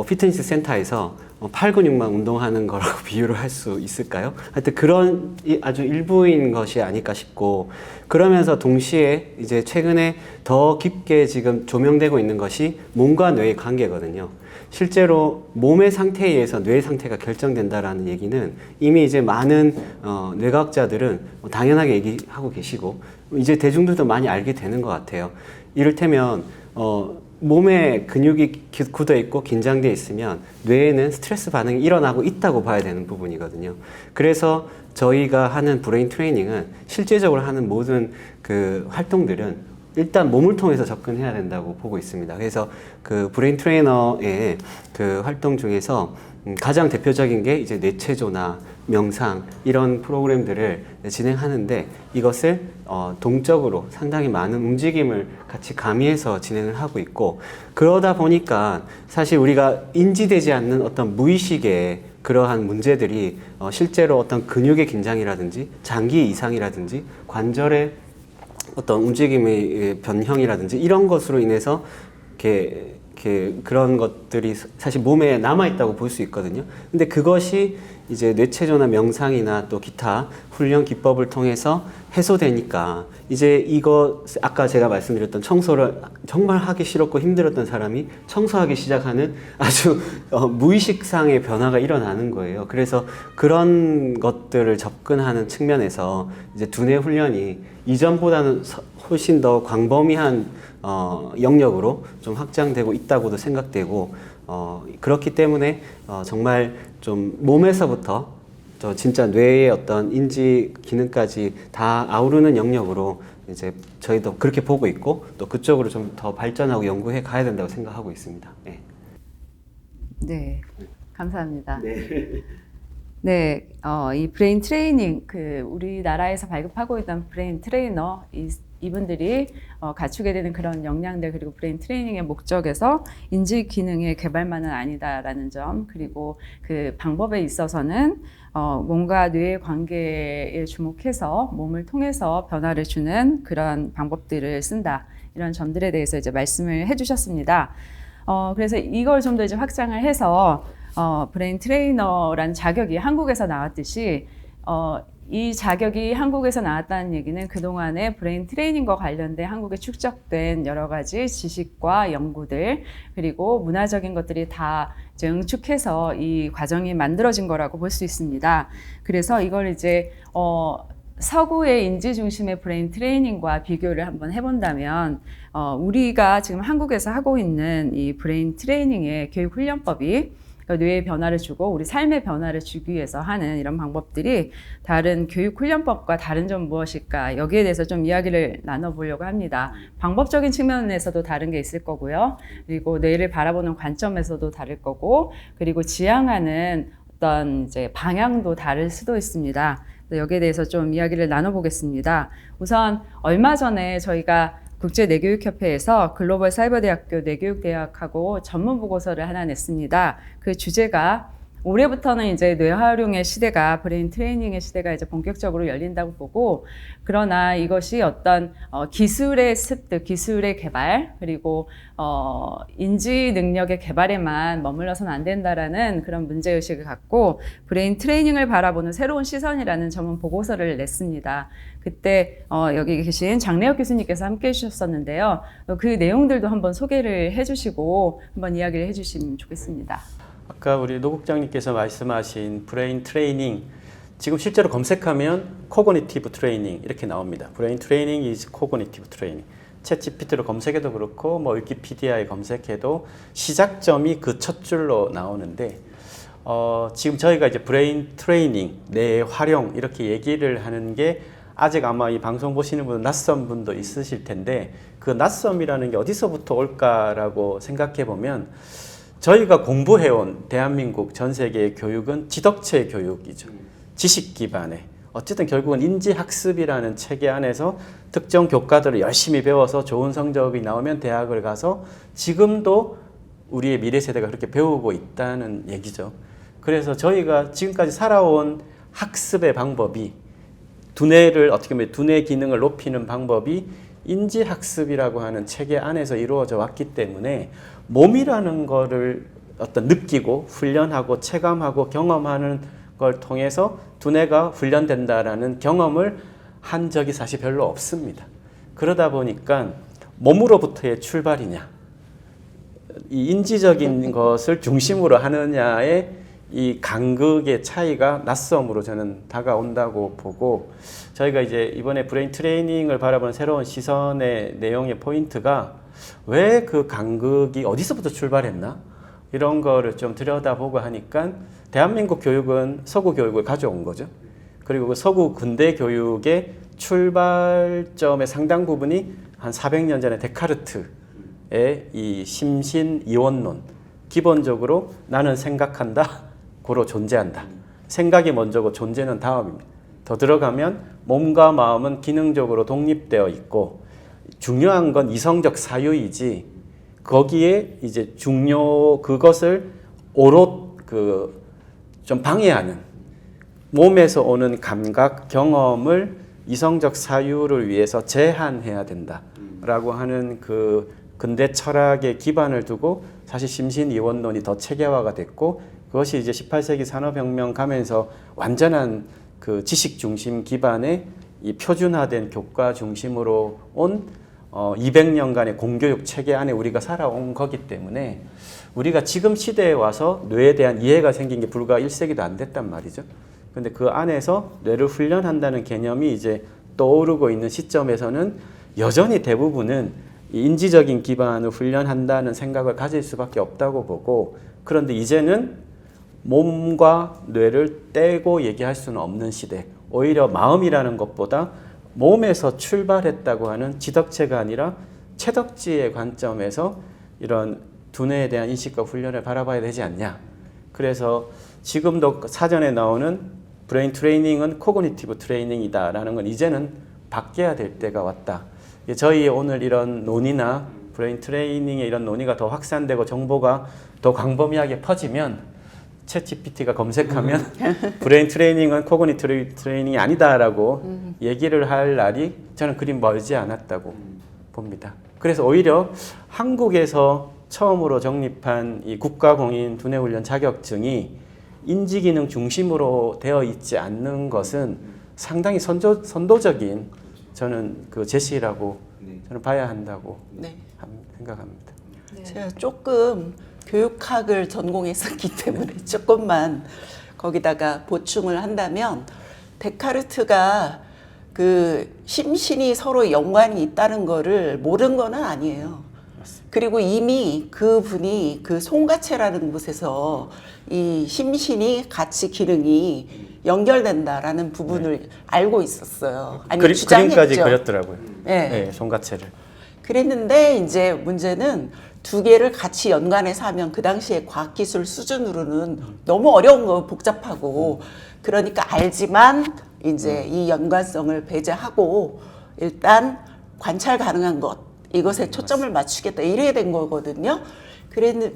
피트니스 센터에서 팔 근육만 운동하는 거라고 비유를 할 수 있을까요? 하여튼 그런 아주 일부인 것이 아닐까 싶고, 그러면서 동시에 이제 최근에 더 깊게 지금 조명되고 있는 것이 몸과 뇌의 관계거든요. 실제로 몸의 상태에 의해서 뇌의 상태가 결정된다라는 얘기는 이미 이제 많은 뇌과학자들은 당연하게 얘기하고 계시고 이제 대중들도 많이 알게 되는 것 같아요. 이를테면 몸에 근육이 굳어 있고 긴장되어 있으면 뇌에는 스트레스 반응이 일어나고 있다고 봐야 되는 부분이거든요. 그래서 저희가 하는 브레인 트레이닝은 실제적으로 하는 모든 그 활동들은 일단 몸을 통해서 접근해야 된다고 보고 있습니다. 그래서 그 브레인 트레이너의 그 활동 중에서 가장 대표적인 게 이제 뇌체조나 명상 이런 프로그램들을 진행하는데 이것을 동적으로 상당히 많은 움직임을 같이 가미해서 진행을 하고 있고 그러다 보니까 사실 우리가 인지되지 않는 어떤 무의식의 그러한 문제들이 실제로 어떤 근육의 긴장이라든지 장기 이상이라든지 관절의 어떤 움직임의 변형이라든지 이런 것으로 인해서 그런 것들이 사실 몸에 남아있다고 볼 수 있거든요. 근데 그것이 이제 뇌체조나 명상이나 또 기타 훈련 기법을 통해서 해소되니까 이제 이거 아까 제가 말씀드렸던 청소를 정말 하기 싫었고 힘들었던 사람이 청소하기 시작하는 아주 무의식상의 변화가 일어나는 거예요. 그래서 그런 것들을 접근하는 측면에서 이제 두뇌 훈련이 이전보다는 훨씬 더 광범위한 영역으로 좀 확장되고 있다고도 생각되고 그렇기 때문에 정말 좀 몸에서부터 진짜 뇌의 어떤 인지 기능까지 다 아우르는 영역으로 이제 저희도 그렇게 보고 있고 또 그쪽으로 좀 더 발전하고 연구해 가야 된다고 생각하고 있습니다. 네. 네, 감사합니다. 네. 네, 이 브레인 트레이닝, 우리나라에서 발급하고 있던 브레인 트레이너, 이분들이 갖추게 되는 그런 역량들 그리고 브레인 트레이닝의 목적에서 인지 기능의 개발만은 아니다라는 점 그리고 그 방법에 있어서는 몸과 뇌의 관계에 주목해서 몸을 통해서 변화를 주는 그런 방법들을 쓴다 이런 점들에 대해서 이제 말씀을 해주셨습니다. 그래서 이걸 좀 더 이제 확장을 해서 브레인 트레이너라는 자격이 한국에서 나왔듯이 이 자격이 한국에서 나왔다는 얘기는 그동안에 브레인 트레이닝과 관련된 한국에 축적된 여러 가지 지식과 연구들 그리고 문화적인 것들이 다 이제 응축해서 이 과정이 만들어진 거라고 볼 수 있습니다. 그래서 이걸 이제 서구의 인지 중심의 브레인 트레이닝과 비교를 한번 해본다면 우리가 지금 한국에서 하고 있는 이 브레인 트레이닝의 교육 훈련법이 뇌의 변화를 주고 우리 삶의 변화를 주기 위해서 하는 이런 방법들이 다른 교육 훈련법과 다른 점 무엇일까 여기에 대해서 좀 이야기를 나눠보려고 합니다. 방법적인 측면에서도 다른 게 있을 거고요. 그리고 뇌를 바라보는 관점에서도 다를 거고 그리고 지향하는 어떤 이제 방향도 다를 수도 있습니다. 여기에 대해서 좀 이야기를 나눠보겠습니다. 우선 얼마 전에 저희가 국제뇌교육협회에서 글로벌 사이버대학교 뇌교육대학하고 전문 보고서를 하나 냈습니다. 그 주제가 올해부터는 이제 뇌활용의 시대가 브레인 트레이닝의 시대가 이제 본격적으로 열린다고 보고 그러나 이것이 어떤 기술의 습득, 기술의 개발 그리고 인지 능력의 개발에만 머물러서는 안 된다라는 그런 문제의식을 갖고 브레인 트레이닝을 바라보는 새로운 시선이라는 전문 보고서를 냈습니다. 그때 여기 계신 장래혁 교수님께서 함께 해주셨었는데요. 그 내용들도 한번 소개를 해주시고 한번 이야기를 해주시면 좋겠습니다. 아까 우리 노 국장님께서 말씀하신 브레인 트레이닝 지금 실제로 검색하면 코그니티브 트레이닝 이렇게 나옵니다. 브레인 트레이닝 is cognitive training. 챗 GPT로 검색해도 그렇고 뭐 위키피디아에 검색해도 시작점이 그 첫 줄로 나오는데 지금 저희가 이제 브레인 트레이닝, 뇌 활용 이렇게 얘기를 하는 게 아직 아마 이 방송 보시는 분은 낯선 분도 있으실 텐데 그 낯섦이라는 게 어디서부터 올까라고 생각해 보면 저희가 공부해온 대한민국 전 세계의 교육은 지덕체 교육이죠. 지식 기반의. 어쨌든 결국은 인지학습이라는 체계 안에서 특정 교과들을 열심히 배워서 좋은 성적이 나오면 대학을 가서 지금도 우리의 미래 세대가 그렇게 배우고 있다는 얘기죠. 그래서 저희가 지금까지 살아온 학습의 방법이 두뇌를 어떻게 보면 두뇌 기능을 높이는 방법이 인지학습이라고 하는 체계 안에서 이루어져 왔기 때문에 몸이라는 거를 어떤 느끼고 훈련하고 체감하고 경험하는 걸 통해서 두뇌가 훈련된다라는 경험을 한 적이 사실 별로 없습니다. 그러다 보니까 몸으로부터의 출발이냐 이 인지적인 것을 중심으로 하느냐의 이 간극의 차이가 낯섦으로 저는 다가온다고 보고 저희가 이제 이번에 브레인 트레이닝을 바라보는 새로운 시선의 내용의 포인트가 왜 그 간극이 어디서부터 출발했나 이런 거를 좀 들여다보고 하니까 대한민국 교육은 서구 교육을 가져온 거죠. 그리고 그 서구 근대 교육의 출발점의 상당 부분이 한 400년 전에 데카르트의 이 심신 이원론, 기본적으로 나는 생각한다, 고로 존재한다. 생각이 먼저고 존재는 다음입니다. 더 들어가면 몸과 마음은 기능적으로 독립되어 있고 중요한 건 이성적 사유이지 거기에 이제 그것을 오롯 좀 방해하는 몸에서 오는 감각, 경험을 이성적 사유를 위해서 제한해야 된다라고 하는 그 근대 철학의 기반을 두고 사실 심신이원론이 더 체계화가 됐고 그것이 이제 18세기 산업혁명 가면서 완전한 그 지식 중심 기반의 이 표준화된 교과 중심으로 온 200년간의 공교육 체계 안에 우리가 살아온 거기 때문에 우리가 지금 시대에 와서 뇌에 대한 이해가 생긴 게 불과 1세기도 안 됐단 말이죠. 근데 그 안에서 뇌를 훈련한다는 개념이 이제 떠오르고 있는 시점에서는 여전히 대부분은 인지적인 기반을 훈련한다는 생각을 가질 수밖에 없다고 보고 그런데 이제는 몸과 뇌를 떼고 얘기할 수는 없는 시대. 오히려 마음이라는 것보다 몸에서 출발했다고 하는 지덕체가 아니라 체덕지의 관점에서 이런 두뇌에 대한 인식과 훈련을 바라봐야 되지 않냐. 그래서 지금도 사전에 나오는 브레인 트레이닝은 코그니티브 트레이닝이다라는 건 이제는 바뀌어야 될 때가 왔다. 저희 오늘 이런 논의나 브레인 트레이닝의 이런 논의가 더 확산되고 정보가 더 광범위하게 퍼지면 챗GPT가 검색하면 브레인 트레이닝은 코그니티브 트레이닝이 아니다라고 얘기를 할 날이 저는 그리 멀지 않았다고 봅니다. 그래서 오히려 한국에서 처음으로 정립한 이 국가공인 두뇌훈련 자격증이 인지기능 중심으로 되어 있지 않는 것은 상당히 선도적인 저는 그 제시라고 저는 봐야 한다고 네. 생각합니다. 제가 조금 교육학을 전공했었기 때문에 조금만 거기다가 보충을 한다면 데카르트가 그 심신이 서로 연관이 있다는 거를 모르는 거는 아니에요. 그리고 이미 그분이 그 송가체라는 곳에서 이 심신이 가치 기능이 연결된다라는 부분을 알고 있었어요. 아니 주장했죠. 그림까지 그렸더라고요. 네. 네, 송가체를. 그랬는데 이제 문제는 두 개를 같이 연관해서 하면 그 당시에 과학기술 수준으로는 너무 어려운 거 복잡하고 그러니까 알지만 이제 이 연관성을 배제하고 일단 관찰 가능한 것 이것에 초점을 맞추겠다 이래야 된 거거든요.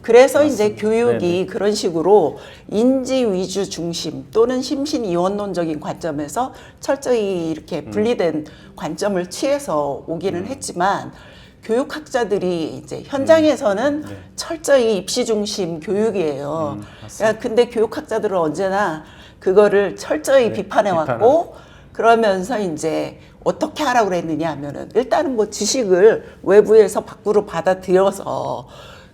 그래서 이제 교육이 네네. 그런 식으로 인지 위주 중심 또는 심신 이원론적인 관점에서 철저히 이렇게 분리된 관점을 취해서 오기는 했지만 교육학자들이 이제 현장에서는 네. 철저히 입시 중심 교육이에요. 근데 교육학자들은 언제나 그거를 철저히 네, 비판해 왔고 그러면서 이제 어떻게 하라고 그랬느냐 하면은 일단은 뭐 지식을 외부에서 밖으로 받아들여서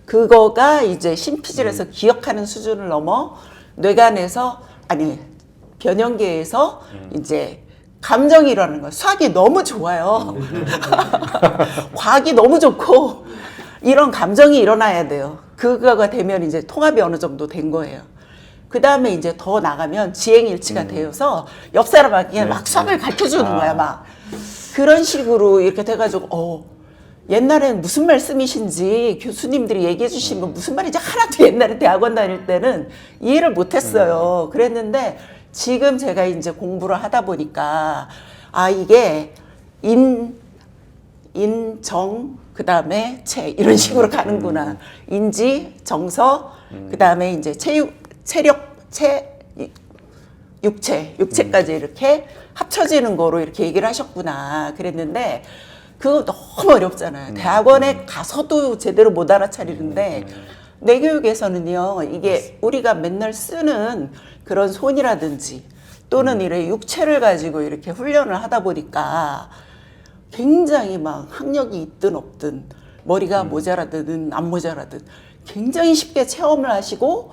그거가 이제 심피질에서 기억하는 수준을 넘어 뇌간에서 아니 변형계에서 이제 감정이 일어나는 거예요. 수학이 너무 좋아요. 과학이 너무 좋고 이런 감정이 일어나야 돼요. 그거가 되면 이제 통합이 어느 정도 된 거예요. 그 다음에 이제 더 나가면 지행일치가 되어서 옆 사람에게 막 수학을 가르쳐주는 거야. 막 그런 식으로 이렇게 돼가지고 옛날에는 무슨 말씀이신지 교수님들이 얘기해 주신 건 무슨 말인지 하나도 옛날에 대학원 다닐 때는 이해를 못했어요. 그랬는데 지금 제가 이제 공부를 하다 보니까 이게 인정 그다음에 체 이런 식으로 가는구나. 인지, 정서, 그다음에 이제 육체까지 이렇게 합쳐지는 거로 이렇게 얘기를 하셨구나. 그랬는데 그거 너무 어렵잖아요. 대학원에 가서도 제대로 못 알아차리는데 뇌교육에서는요. 이게 우리가 맨날 쓰는 그런 손이라든지 또는 이래 육체를 가지고 이렇게 훈련을 하다 보니까 굉장히 막 학력이 있든 없든 머리가 모자라든 안 모자라든 굉장히 쉽게 체험을 하시고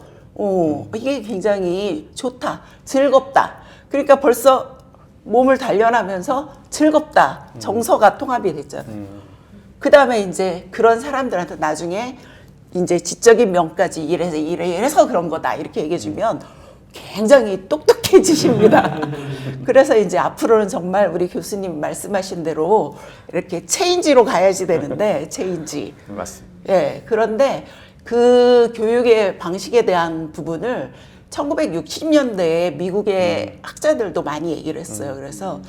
이게 굉장히 좋다, 즐겁다. 그러니까 벌써 몸을 단련하면서 즐겁다, 정서가 통합이 됐잖아요. 그 다음에 이제 그런 사람들한테 나중에 이제 지적인 명까지 이래서 그런 거다 이렇게 얘기해주면 굉장히 똑똑해지십니다. 그래서 이제 앞으로는 정말 우리 교수님 말씀하신 대로 이렇게 체인지로 가야지 되는데 체인지. 맞습니다. 예, 그런데 그 교육의 방식에 대한 부분을 1960년대에 미국의 학자들도 많이 얘기를 했어요. 그래서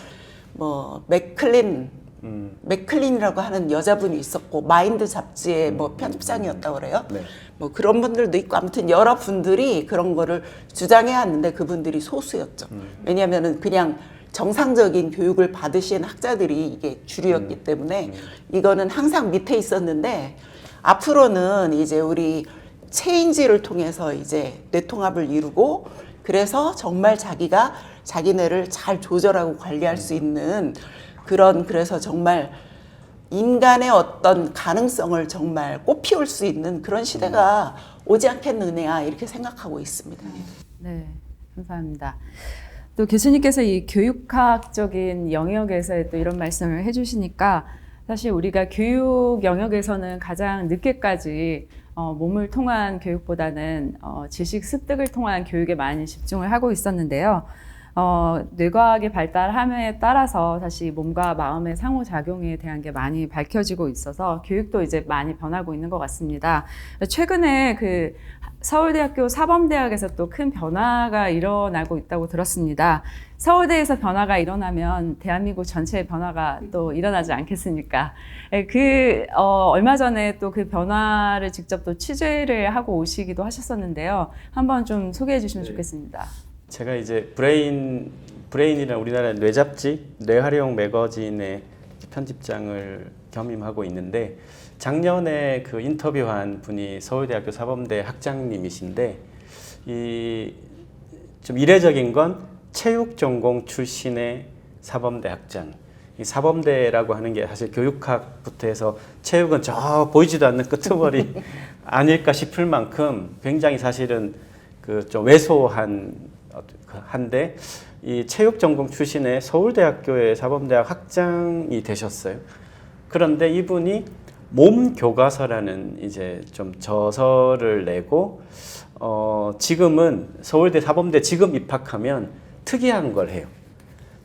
뭐 맥클린이라고 하는 여자분이 있었고 마인드 잡지의 뭐 편집장이었다고 그래요. 네. 뭐 그런 분들도 있고 아무튼 여러 분들이 그런 거를 주장해 왔는데 그분들이 소수였죠. 왜냐하면은 그냥 정상적인 교육을 받으신 학자들이 이게 주류였기 때문에 이거는 항상 밑에 있었는데 앞으로는 이제 우리 체인지를 통해서 이제 뇌통합을 이루고 그래서 정말 자기가 자기네를 잘 조절하고 관리할 수 있는 그런 그래서 정말 인간의 어떤 가능성을 정말 꽃피울 수 있는 그런 시대가 오지 않겠느냐 이렇게 생각하고 있습니다. 네, 감사합니다. 또 교수님께서 이 교육학적인 영역에서 또 이런 말씀을 해주시니까 사실 우리가 교육 영역에서는 가장 늦게까지 몸을 통한 교육보다는 지식 습득을 통한 교육에 많이 집중을 하고 있었는데요. 뇌과학의 발달함에 따라서 사실 몸과 마음의 상호작용에 대한 게 많이 밝혀지고 있어서 교육도 이제 많이 변하고 있는 것 같습니다. 최근에 그 서울대학교 사범대학에서 또 큰 변화가 일어나고 있다고 들었습니다. 서울대에서 변화가 일어나면 대한민국 전체의 변화가 또 일어나지 않겠습니까? 얼마 전에 또 그 변화를 직접 또 취재를 하고 오시기도 하셨었는데요. 한번 좀 소개해 주시면 좋겠습니다. 제가 이제 브레인이라는 우리나라 뇌 잡지, 뇌활용 매거진의 편집장을 겸임하고 있는데 작년에 그 인터뷰한 분이 서울대학교 사범대 학장님이신데 좀 이례적인 건 체육 전공 출신의 사범대 학장. 이 사범대라고 하는 게 사실 교육학부터 해서 체육은 저 보이지도 않는 끄트머리 아닐까 싶을 만큼 굉장히 사실은 그 좀 왜소한 한데 이 체육 전공 출신의 서울대학교의 사범대학 학장이 되셨어요. 그런데 이분이 몸 교과서라는 이제 좀 저서를 내고 지금은 서울대 사범대 지금 입학하면 특이한 걸 해요.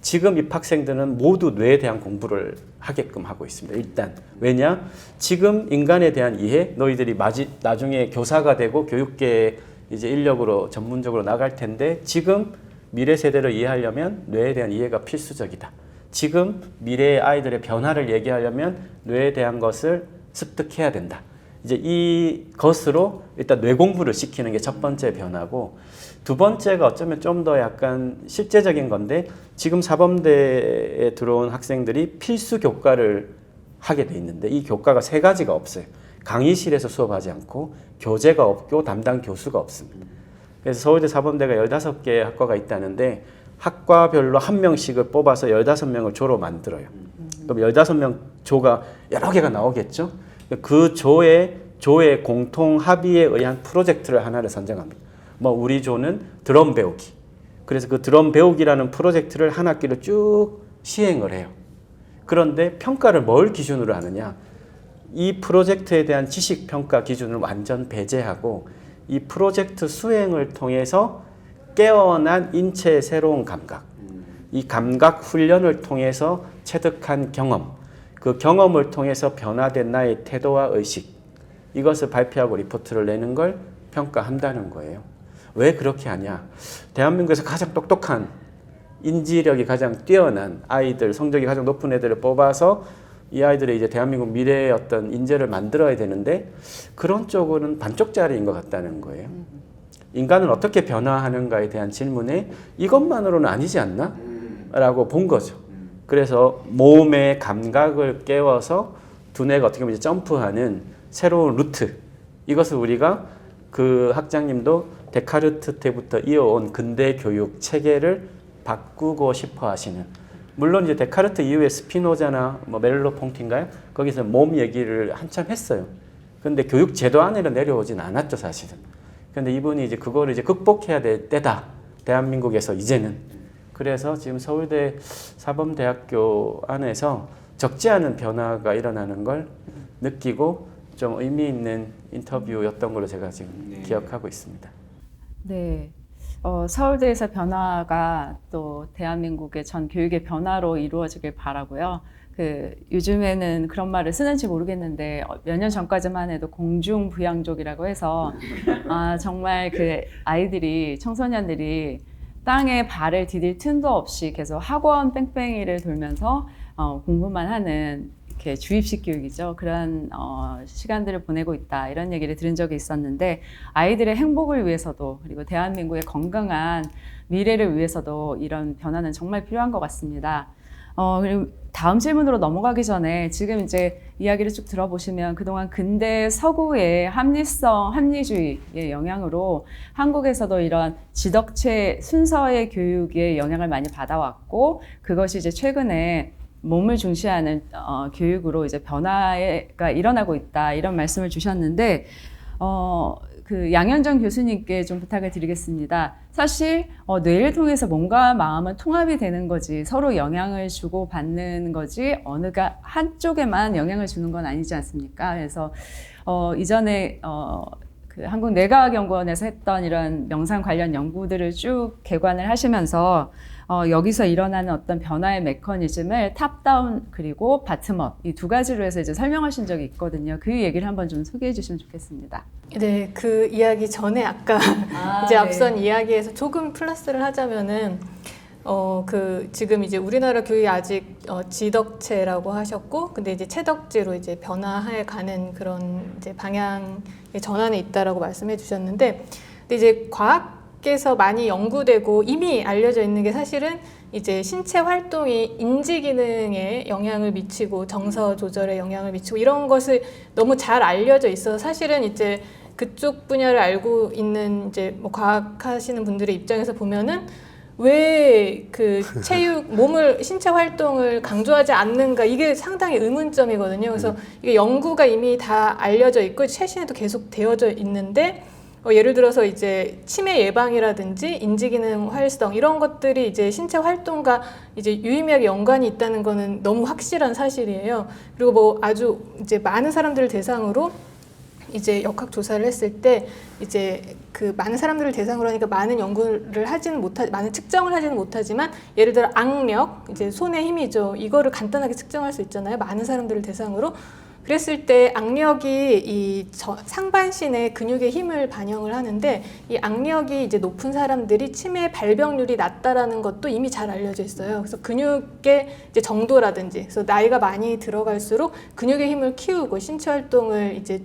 지금 입학생들은 모두 뇌에 대한 공부를 하게끔 하고 있습니다. 일단 왜냐? 지금 인간에 대한 이해, 너희들이 나중에 교사가 되고 교육계에 이제 인력으로 전문적으로 나갈 텐데 지금 미래 세대를 이해하려면 뇌에 대한 이해가 필수적이다. 지금 미래의 아이들의 변화를 얘기하려면 뇌에 대한 것을 습득해야 된다. 이제 이것으로 일단 뇌 공부를 시키는 게 첫 번째 변화고 두 번째가 어쩌면 좀 더 약간 실제적인 건데 지금 사범대에 들어온 학생들이 필수 교과를 하게 돼 있는데 이 교과가 세 가지가 없어요. 강의실에서 수업하지 않고 교재가 없고 담당 교수가 없습니다. 그래서 서울대 사범대가 15개의 학과가 있다는데 학과별로 한 명씩을 뽑아서 15명을 조로 만들어요. 그럼 15명 조가 여러 개가 나오겠죠? 그 조의 공통 합의에 의한 프로젝트를 하나를 선정합니다. 뭐 우리 조는 드럼 배우기. 그래서 그 드럼 배우기라는 프로젝트를 한 학기를 쭉 시행을 해요. 그런데 평가를 뭘 기준으로 하느냐? 이 프로젝트에 대한 지식 평가 기준을 완전 배제하고 이 프로젝트 수행을 통해서 깨어난 인체의 새로운 감각, 이 감각 훈련을 통해서 체득한 경험, 그 경험을 통해서 변화된 나의 태도와 의식, 이것을 발표하고 리포트를 내는 걸 평가한다는 거예요. 왜 그렇게 하냐? 대한민국에서 가장 똑똑한 인지력이 가장 뛰어난 아이들, 성적이 가장 높은 애들을 뽑아서 이 아이들의 이제 대한민국 미래의 어떤 인재를 만들어야 되는데 그런 쪽은 반쪽짜리인 것 같다는 거예요. 인간은 어떻게 변화하는가에 대한 질문에 이것만으로는 아니지 않나? 라고 본 거죠. 그래서 몸의 감각을 깨워서 두뇌가 어떻게 보면 이제 점프하는 새로운 루트. 이것을 우리가 그 학장님도 데카르트 때부터 이어온 근대 교육 체계를 바꾸고 싶어 하시는. 물론 이제 데카르트 이후에 스피노자나 뭐 멜로퐁티인가요? 거기서 몸 얘기를 한참 했어요. 근데 교육 제도 안으로 내려오진 않았죠, 사실은. 근데 이분이 이제 그거를 이제 극복해야 될 때다. 대한민국에서 이제는. 그래서 지금 서울대 사범대학교 안에서 적지 않은 변화가 일어나는 걸 느끼고 좀 의미 있는 인터뷰였던 걸로 제가 지금 기억하고 있습니다. 네. 서울대에서 변화가 또 대한민국의 전 교육의 변화로 이루어지길 바라고요. 요즘에는 그런 말을 쓰는지 모르겠는데 몇 년 전까지만 해도 공중부양족이라고 해서 정말 그 아이들이 청소년들이 땅에 발을 디딜 틈도 없이 계속 학원 뺑뺑이를 돌면서 공부만 하는 이렇게 주입식 교육이죠. 그런 시간들을 보내고 있다 이런 얘기를 들은 적이 있었는데 아이들의 행복을 위해서도 그리고 대한민국의 건강한 미래를 위해서도 이런 변화는 정말 필요한 것 같습니다. 그리고 다음 질문으로 넘어가기 전에 지금 이제 이야기를 쭉 들어보시면 그동안 근대 서구의 합리성, 합리주의의 영향으로 한국에서도 이런 지덕체 순서의 교육에 영향을 많이 받아왔고 그것이 이제 최근에 몸을 중시하는 교육으로 이제 변화가 일어나고 있다 이런 말씀을 주셨는데 양현정 교수님께 좀 부탁을 드리겠습니다. 사실 뇌를 통해서 몸과 마음은 통합이 되는 거지 서로 영향을 주고 받는 거지 어느가 한쪽에만 영향을 주는 건 아니지 않습니까? 그래서 이전에 한국뇌과학연구원에서 했던 이런 명상 관련 연구들을 쭉 개관을 하시면서 여기서 일어나는 어떤 변화의 메커니즘을 탑다운 그리고 바텀업 이 두 가지로 해서 이제 설명하신 적이 있거든요. 그 얘기를 한번 좀 소개해 주시면 좋겠습니다. 네, 그 이야기 전에 아까 이제 앞선 이야기에서 조금 플러스를 하자면은 지금 이제 우리나라 교육이 아직 지덕체라고 하셨고, 근데 이제 체덕제로 이제 변화해 가는 그런 이제 방향의 전환에 있다라고 말씀해 주셨는데, 근데 이제 과학에서 많이 연구되고 이미 알려져 있는 게 사실은 이제 신체 활동이 인지 기능에 영향을 미치고 정서 조절에 영향을 미치고 이런 것을 너무 잘 알려져 있어서 사실은 이제 그쪽 분야를 알고 있는 이제 뭐 과학 하시는 분들의 입장에서 보면은 왜 그 체육, 신체 활동을 강조하지 않는가 이게 상당히 의문점이거든요. 그래서 이게 연구가 이미 다 알려져 있고 최신에도 계속 되어져 있는데 예를 들어서 이제 치매 예방이라든지 인지기능 활성 이런 것들이 이제 신체 활동과 이제 유의미하게 연관이 있다는 거는 너무 확실한 사실이에요. 그리고 뭐 아주 이제 많은 사람들을 대상으로 이제 역학 조사를 했을 때 이제 그 많은 사람들을 대상으로 하니까 많은 연구를 많은 측정을 하지는 못하지만 예를 들어 악력, 이제 손의 힘이죠. 이거를 간단하게 측정할 수 있잖아요. 많은 사람들을 대상으로. 그랬을 때 악력이 이 상반신의 근육의 힘을 반영을 하는데 이 악력이 이제 높은 사람들이 치매 발병률이 낮다라는 것도 이미 잘 알려져 있어요. 그래서 근육의 이제 정도라든지, 그래서 나이가 많이 들어갈수록 근육의 힘을 키우고 신체 활동을 이제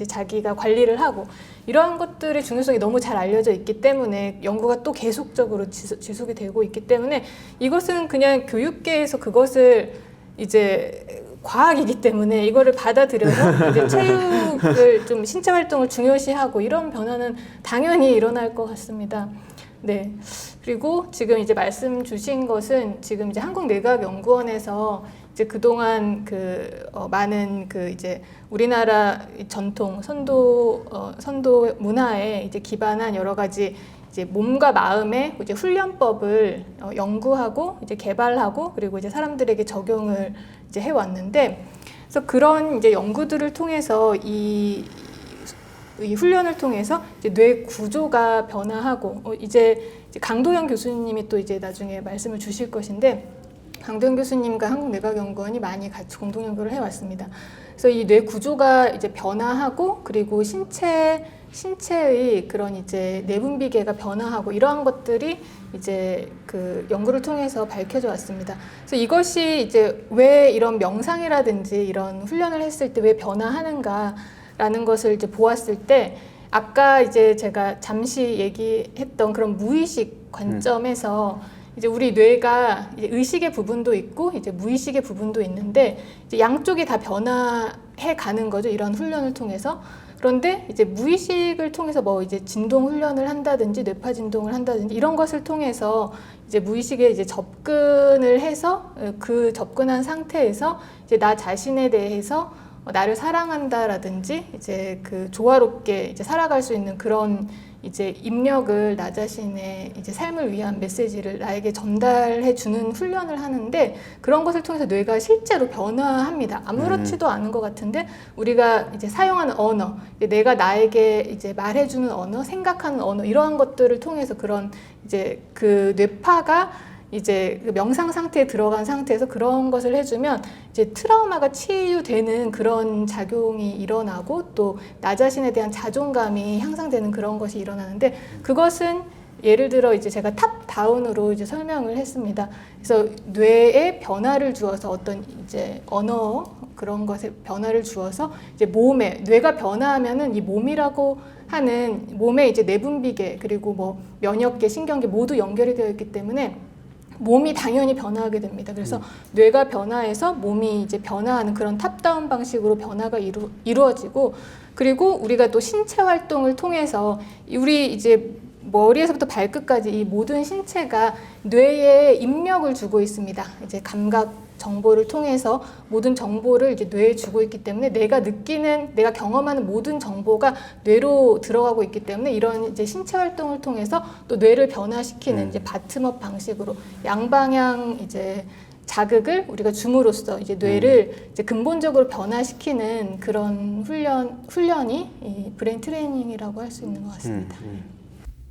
자기가 관리를 하고 이러한 것들의 중요성이 너무 잘 알려져 있기 때문에 연구가 또 계속적으로 지속이 되고 있기 때문에 이것은 그냥 교육계에서 그것을 이제 과학이기 때문에 이거를 받아들여서 이제 체육을 좀 신체 활동을 중요시하고 이런 변화는 당연히 일어날 것 같습니다. 네. 그리고 지금 이제 말씀 주신 것은 지금 이제 한국뇌과학연구원에서 이제 그동안 많은 이제 우리나라 전통 선도 문화에 이제 기반한 여러 가지 이제 몸과 마음의 이제 훈련법을 연구하고 이제 개발하고 그리고 이제 사람들에게 적용을 이제 해왔는데, 그래서 그런 이제 연구들을 통해서 이 훈련을 통해서 이제 뇌 구조가 변화하고 이제 강도현 교수님이 또 이제 나중에 말씀을 주실 것인데, 강도현 교수님과 한국뇌과학연구원이 많이 같이 공동 연구를 해왔습니다. 그래서 이 뇌 구조가 이제 변화하고 그리고 신체의 그런 이제 내분비계가 변화하고 이러한 것들이 이제 그 연구를 통해서 밝혀져 왔습니다. 그래서 이것이 이제 왜 이런 명상이라든지 이런 훈련을 했을 때 왜 변화하는가라는 것을 이제 보았을 때 아까 이제 제가 잠시 얘기했던 그런 무의식 관점에서 이제 우리 뇌가 이제 의식의 부분도 있고 이제 무의식의 부분도 있는데 이제 양쪽이 다 변화해 가는 거죠. 이런 훈련을 통해서. 그런데 이제 무의식을 통해서 뭐 이제 진동 훈련을 한다든지 뇌파 진동을 한다든지 이런 것을 통해서 이제 무의식에 이제 접근을 해서 그 접근한 상태에서 이제 나 자신에 대해서 나를 사랑한다라든지 이제 그 조화롭게 이제 살아갈 수 있는 그런 이제 입력을 나 자신의 이제 삶을 위한 메시지를 나에게 전달해 주는 훈련을 하는데 그런 것을 통해서 뇌가 실제로 변화합니다. 아무렇지도 않은 것 같은데 우리가 이제 사용하는 언어, 내가 나에게 이제 말해주는 언어, 생각하는 언어 이러한 것들을 통해서 그런 이제 그 뇌파가 이제 그 명상 상태에 들어간 상태에서 그런 것을 해주면 이제 트라우마가 치유되는 그런 작용이 일어나고 또 나 자신에 대한 자존감이 향상되는 그런 것이 일어나는데 그것은 예를 들어 이제 제가 탑 다운으로 이제 설명을 했습니다. 그래서 뇌에 변화를 주어서 어떤 이제 언어 그런 것에 변화를 주어서 이제 몸에 뇌가 변화하면은 이 몸이라고 하는 몸에 이제 내분비계 그리고 뭐 면역계, 신경계 모두 연결이 되어 있기 때문에 몸이 당연히 변화하게 됩니다. 그래서 뇌가 변화해서 몸이 이제 변화하는 그런 탑다운 방식으로 변화가 이루어지고 그리고 우리가 또 신체 활동을 통해서 우리 이제 머리에서부터 발끝까지 이 모든 신체가 뇌에 입력을 주고 있습니다. 이제 감각 정보를 통해서 모든 정보를 이제 뇌에 주고 있기 때문에 내가 느끼는, 내가 경험하는 모든 정보가 뇌로 들어가고 있기 때문에 이런 이제 신체 활동을 통해서 또 뇌를 변화시키는 이제 바텀업 방식으로 양방향 이제 자극을 우리가 줌으로써 이제 뇌를 이제 근본적으로 변화시키는 그런 훈련이 이 브레인 트레이닝이라고 할 수 있는 것 같습니다.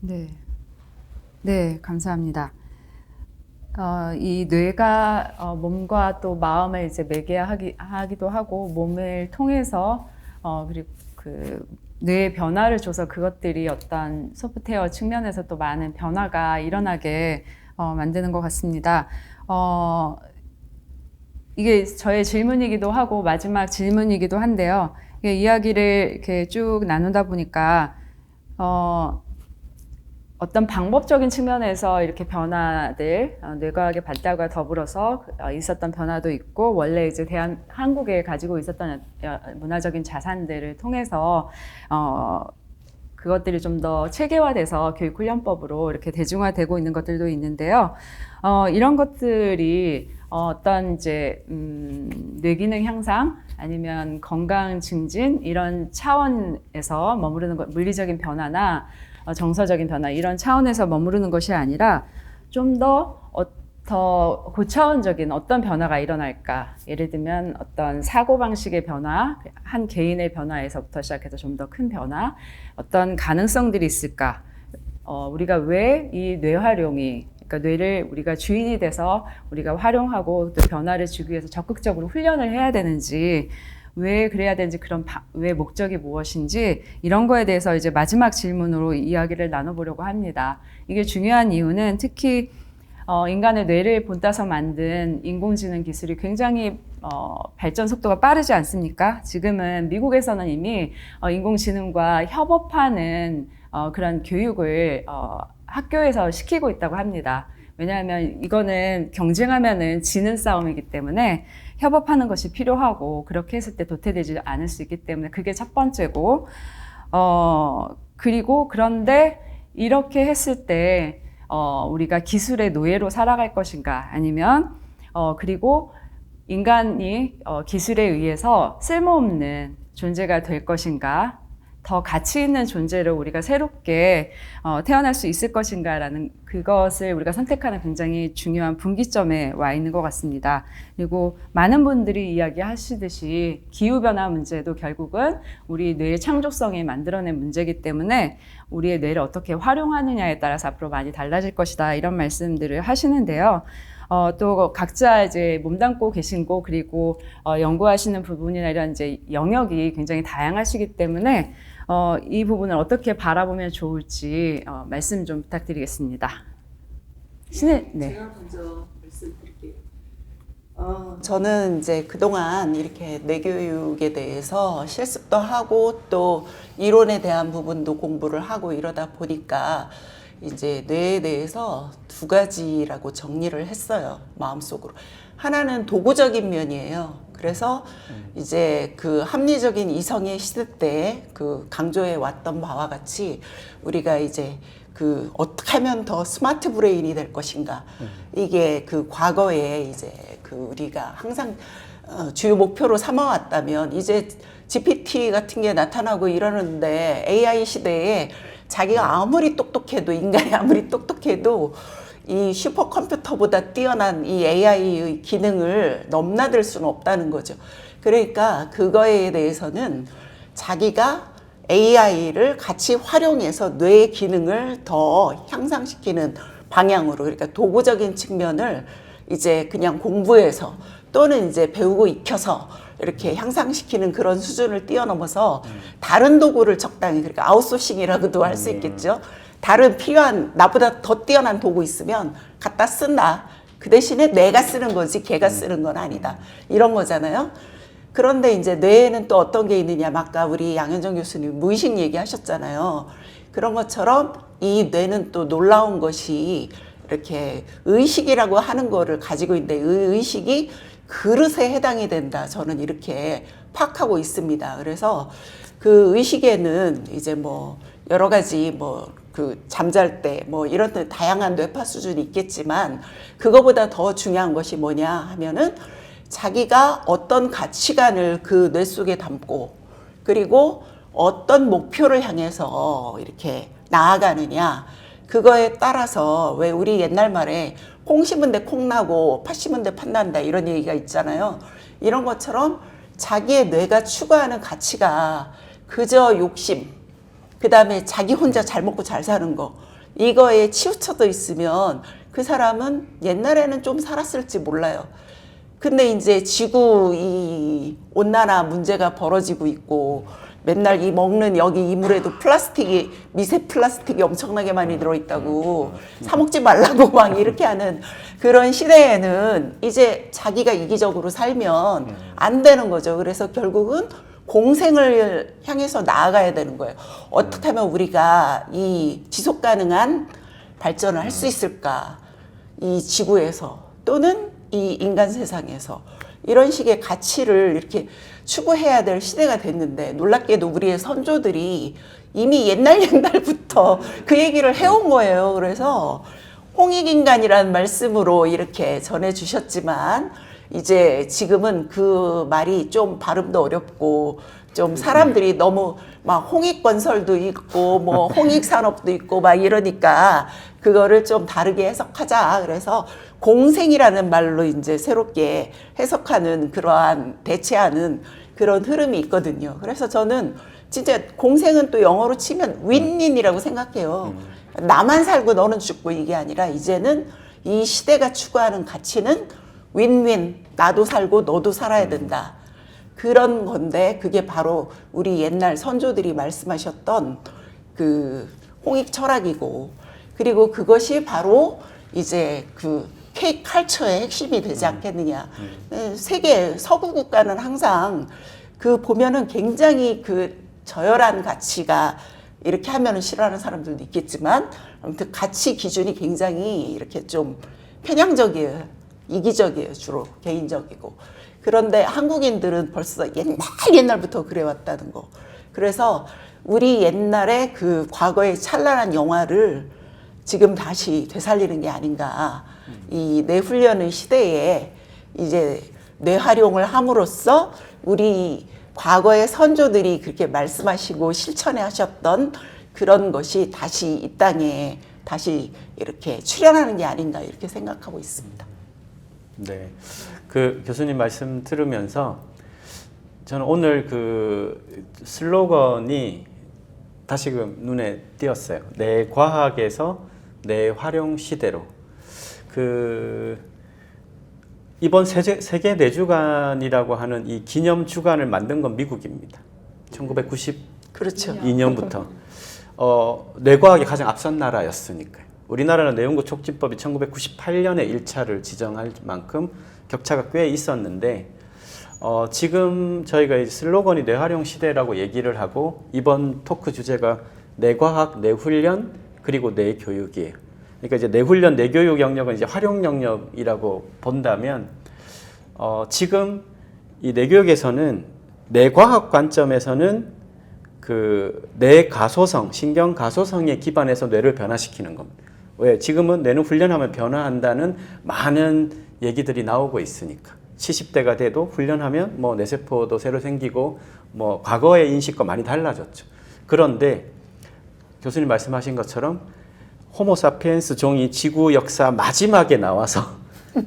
네. 네, 감사합니다. 이 뇌가 몸과 또 마음을 이제 매개하기도 하고 몸을 통해서 그리고 그 뇌의 변화를 줘서 그것들이 어떤 소프트웨어 측면에서 또 많은 변화가 일어나게 만드는 것 같습니다. 이게 저의 질문이기도 하고 마지막 질문이기도 한데요. 이게 이야기를 이렇게 쭉 나누다 보니까 어떤 방법적인 측면에서 이렇게 변화들, 뇌과학의 발달과 더불어서 있었던 변화도 있고, 원래 이제 한국에 가지고 있었던 문화적인 자산들을 통해서, 그것들이 좀 더 체계화돼서 교육훈련법으로 이렇게 대중화되고 있는 것들도 있는데요. 이런 것들이 어떤 이제, 뇌기능 향상, 아니면 건강 증진, 이런 차원에서 머무르는 것, 물리적인 변화나 정서적인 변화 이런 차원에서 머무르는 것이 아니라 좀 더 고차원적인 어떤 변화가 일어날까. 예를 들면 어떤 사고방식의 변화, 한 개인의 변화에서부터 시작해서 좀 더 큰 변화, 어떤 가능성들이 있을까. 우리가 왜 이 뇌활용이, 그러니까 뇌를 우리가 주인이 돼서 우리가 활용하고 또 변화를 주기 위해서 적극적으로 훈련을 해야 되는지, 왜 그래야 되는지, 왜 목적이 무엇인지, 이런 거에 대해서 이제 마지막 질문으로 이야기를 나눠보려고 합니다. 이게 중요한 이유는 특히, 인간의 뇌를 본따서 만든 인공지능 기술이 굉장히, 발전 속도가 빠르지 않습니까? 지금은 미국에서는 이미, 인공지능과 협업하는, 그런 교육을, 학교에서 시키고 있다고 합니다. 왜냐하면 이거는 경쟁하면은 지는 싸움이기 때문에 협업하는 것이 필요하고 그렇게 했을 때 도태되지 않을 수 있기 때문에 그게 첫 번째고 그리고 그런데 이렇게 했을 때 우리가 기술의 노예로 살아갈 것인가 아니면 그리고 인간이 기술에 의해서 쓸모없는 존재가 될 것인가 더 가치 있는 존재로 우리가 새롭게 태어날 수 있을 것인가라는 그것을 우리가 선택하는 굉장히 중요한 분기점에 와 있는 것 같습니다. 그리고 많은 분들이 이야기하시듯이 기후변화 문제도 결국은 우리 뇌의 창조성이 만들어낸 문제이기 때문에 우리의 뇌를 어떻게 활용하느냐에 따라서 앞으로 많이 달라질 것이다 이런 말씀들을 하시는데요. 또 각자 이제 몸담고 계신 곳 그리고 연구하시는 부분이나 이런 이제 영역이 굉장히 다양하시기 때문에 이 부분을 어떻게 바라보면 좋을지 말씀 좀 부탁드리겠습니다. 네. 제가 먼저 말씀드릴게요. 저는 이제 그동안 이렇게 뇌교육에 대해서 실습도 하고 또 이론에 대한 부분도 공부를 하고 이러다 보니까 이제 뇌에 대해서 두 가지라고 정리를 했어요. 마음속으로. 하나는 도구적인 면이에요. 그래서 이제 그 합리적인 이성의 시대 때 그 강조해 왔던 바와 같이 우리가 이제 그 어떻게 하면 더 스마트 브레인이 될 것인가. 이게 그 과거에 이제 그 우리가 항상 주요 목표로 삼아왔다면 이제 GPT 같은 게 나타나고 이러는데 AI 시대에 자기가 아무리 똑똑해도 인간이 아무리 똑똑해도 이 슈퍼컴퓨터보다 뛰어난 이 AI의 기능을 넘나들 수는 없다는 거죠. 그러니까 그거에 대해서는 자기가 AI를 같이 활용해서 뇌의 기능을 더 향상시키는 방향으로, 그러니까 도구적인 측면을 이제 그냥 공부해서 또는 이제 배우고 익혀서 이렇게 향상시키는 그런 수준을 뛰어넘어서 다른 도구를 적당히, 그러니까 아웃소싱이라고도 할 수 있겠죠. 다른 필요한 나보다 더 뛰어난 도구 있으면 갖다 쓴다. 그 대신에 내가 쓰는 거지 걔가 쓰는 건 아니다. 이런 거잖아요. 그런데 이제 뇌에는 또 어떤 게 있느냐. 아까 우리 양현정 교수님 무의식 얘기하셨잖아요. 그런 것처럼 이 뇌는 또 놀라운 것이 이렇게 의식이라고 하는 거를 가지고 있는데 의식이 그릇에 해당이 된다. 저는 이렇게 파악하고 있습니다. 그래서 그 의식에는 이제 뭐 여러 가지 뭐 그 잠잘 때 뭐 이런 다양한 뇌파 수준이 있겠지만 그거보다 더 중요한 것이 뭐냐 하면은 자기가 어떤 가치관을 그 뇌 속에 담고 그리고 어떤 목표를 향해서 이렇게 나아가느냐 그거에 따라서 왜 우리 옛날 말에 콩 심은 데 콩 나고 팥 심은 데 팥 난다 이런 얘기가 있잖아요. 이런 것처럼 자기의 뇌가 추구하는 가치가 그저 욕심 그 다음에 자기 혼자 잘 먹고 잘 사는 거 이거에 치우쳐져 있으면 그 사람은 옛날에는 좀 살았을지 몰라요. 근데 이제 지구 이 온난화 문제가 벌어지고 있고 맨날 이 먹는 여기 이물에도 플라스틱이 미세 플라스틱이 엄청나게 많이 들어있다고 사 먹지 말라고 막 이렇게 하는 그런 시대에는 이제 자기가 이기적으로 살면 안 되는 거죠. 그래서 결국은 공생을 향해서 나아가야 되는 거예요. 어떻게 하면 우리가 이 지속 가능한 발전을 할 수 있을까? 이 지구에서 또는 이 인간 세상에서 이런 식의 가치를 이렇게 추구해야 될 시대가 됐는데 놀랍게도 우리의 선조들이 이미 옛날부터 그 얘기를 해온 거예요. 그래서 홍익인간이라는 말씀으로 이렇게 전해주셨지만 이제 지금은 그 말이 좀 발음도 어렵고 좀 사람들이 너무 막 홍익건설도 있고 뭐 홍익산업도 있고 막 이러니까 그거를 좀 다르게 해석하자. 그래서 공생이라는 말로 이제 새롭게 해석하는 그러한 대체하는 그런 흐름이 있거든요. 그래서 저는 진짜 공생은 또 영어로 치면 윈윈이라고 생각해요. 나만 살고 너는 죽고 이게 아니라 이제는 이 시대가 추구하는 가치는 윈윈 나도 살고 너도 살아야 된다. 그런 건데 그게 바로 우리 옛날 선조들이 말씀하셨던 그 홍익 철학이고 그리고 그것이 바로 이제 그 K 칼처의 핵심이 되지 않겠느냐. 세계 서구 국가는 항상 그 보면은 굉장히 그 저열한 가치가 이렇게 하면은 싫어하는 사람들도 있겠지만 아무튼 가치 기준이 굉장히 이렇게 좀 편향적이에요. 이기적이에요. 주로 개인적이고. 그런데 한국인들은 벌써 옛날부터 그래왔다는 거. 그래서 우리 옛날에 그 과거의 찬란한 영화를 지금 다시 되살리는 게 아닌가. 이 뇌훈련의 시대에 이제 뇌활용을 함으로써 우리 과거의 선조들이 그렇게 말씀하시고 실천해 하셨던 그런 것이 다시 이 땅에 다시 이렇게 출현하는 게 아닌가 이렇게 생각하고 있습니다. 네, 그 교수님 말씀 들으면서 저는 오늘 그 슬로건이 다시금 눈에 띄었어요. 내 과학에서 내 활용 시대로. 그 이번 세계 뇌주간이라고 하는 이 기념 주간을 만든 건 미국입니다. 1992년부터. 그렇죠. 뇌과학이 가장 앞선 나라였으니까요. 우리나라는 뇌연구 촉진법이 1998년에 1차를 지정할 만큼 격차가 꽤 있었는데 지금 저희가 이 슬로건이 뇌활용 시대라고 얘기를 하고 이번 토크 주제가 뇌과학, 뇌훈련 그리고 뇌교육이에요. 그러니까 이제 뇌훈련, 뇌교육 영역은 이제 활용 영역이라고 본다면 지금 이 뇌교육에서는 뇌과학 관점에서는 그 뇌 가소성, 신경 가소성에 기반해서 뇌를 변화시키는 겁니다. 왜? 지금은 뇌는 훈련하면 변화한다는 많은 얘기들이 나오고 있으니까 70대가 돼도 훈련하면 뭐 뇌세포도 새로 생기고 뭐 과거의 인식과 많이 달라졌죠. 그런데 교수님 말씀하신 것처럼 호모사피엔스 종이 지구 역사 마지막에 나와서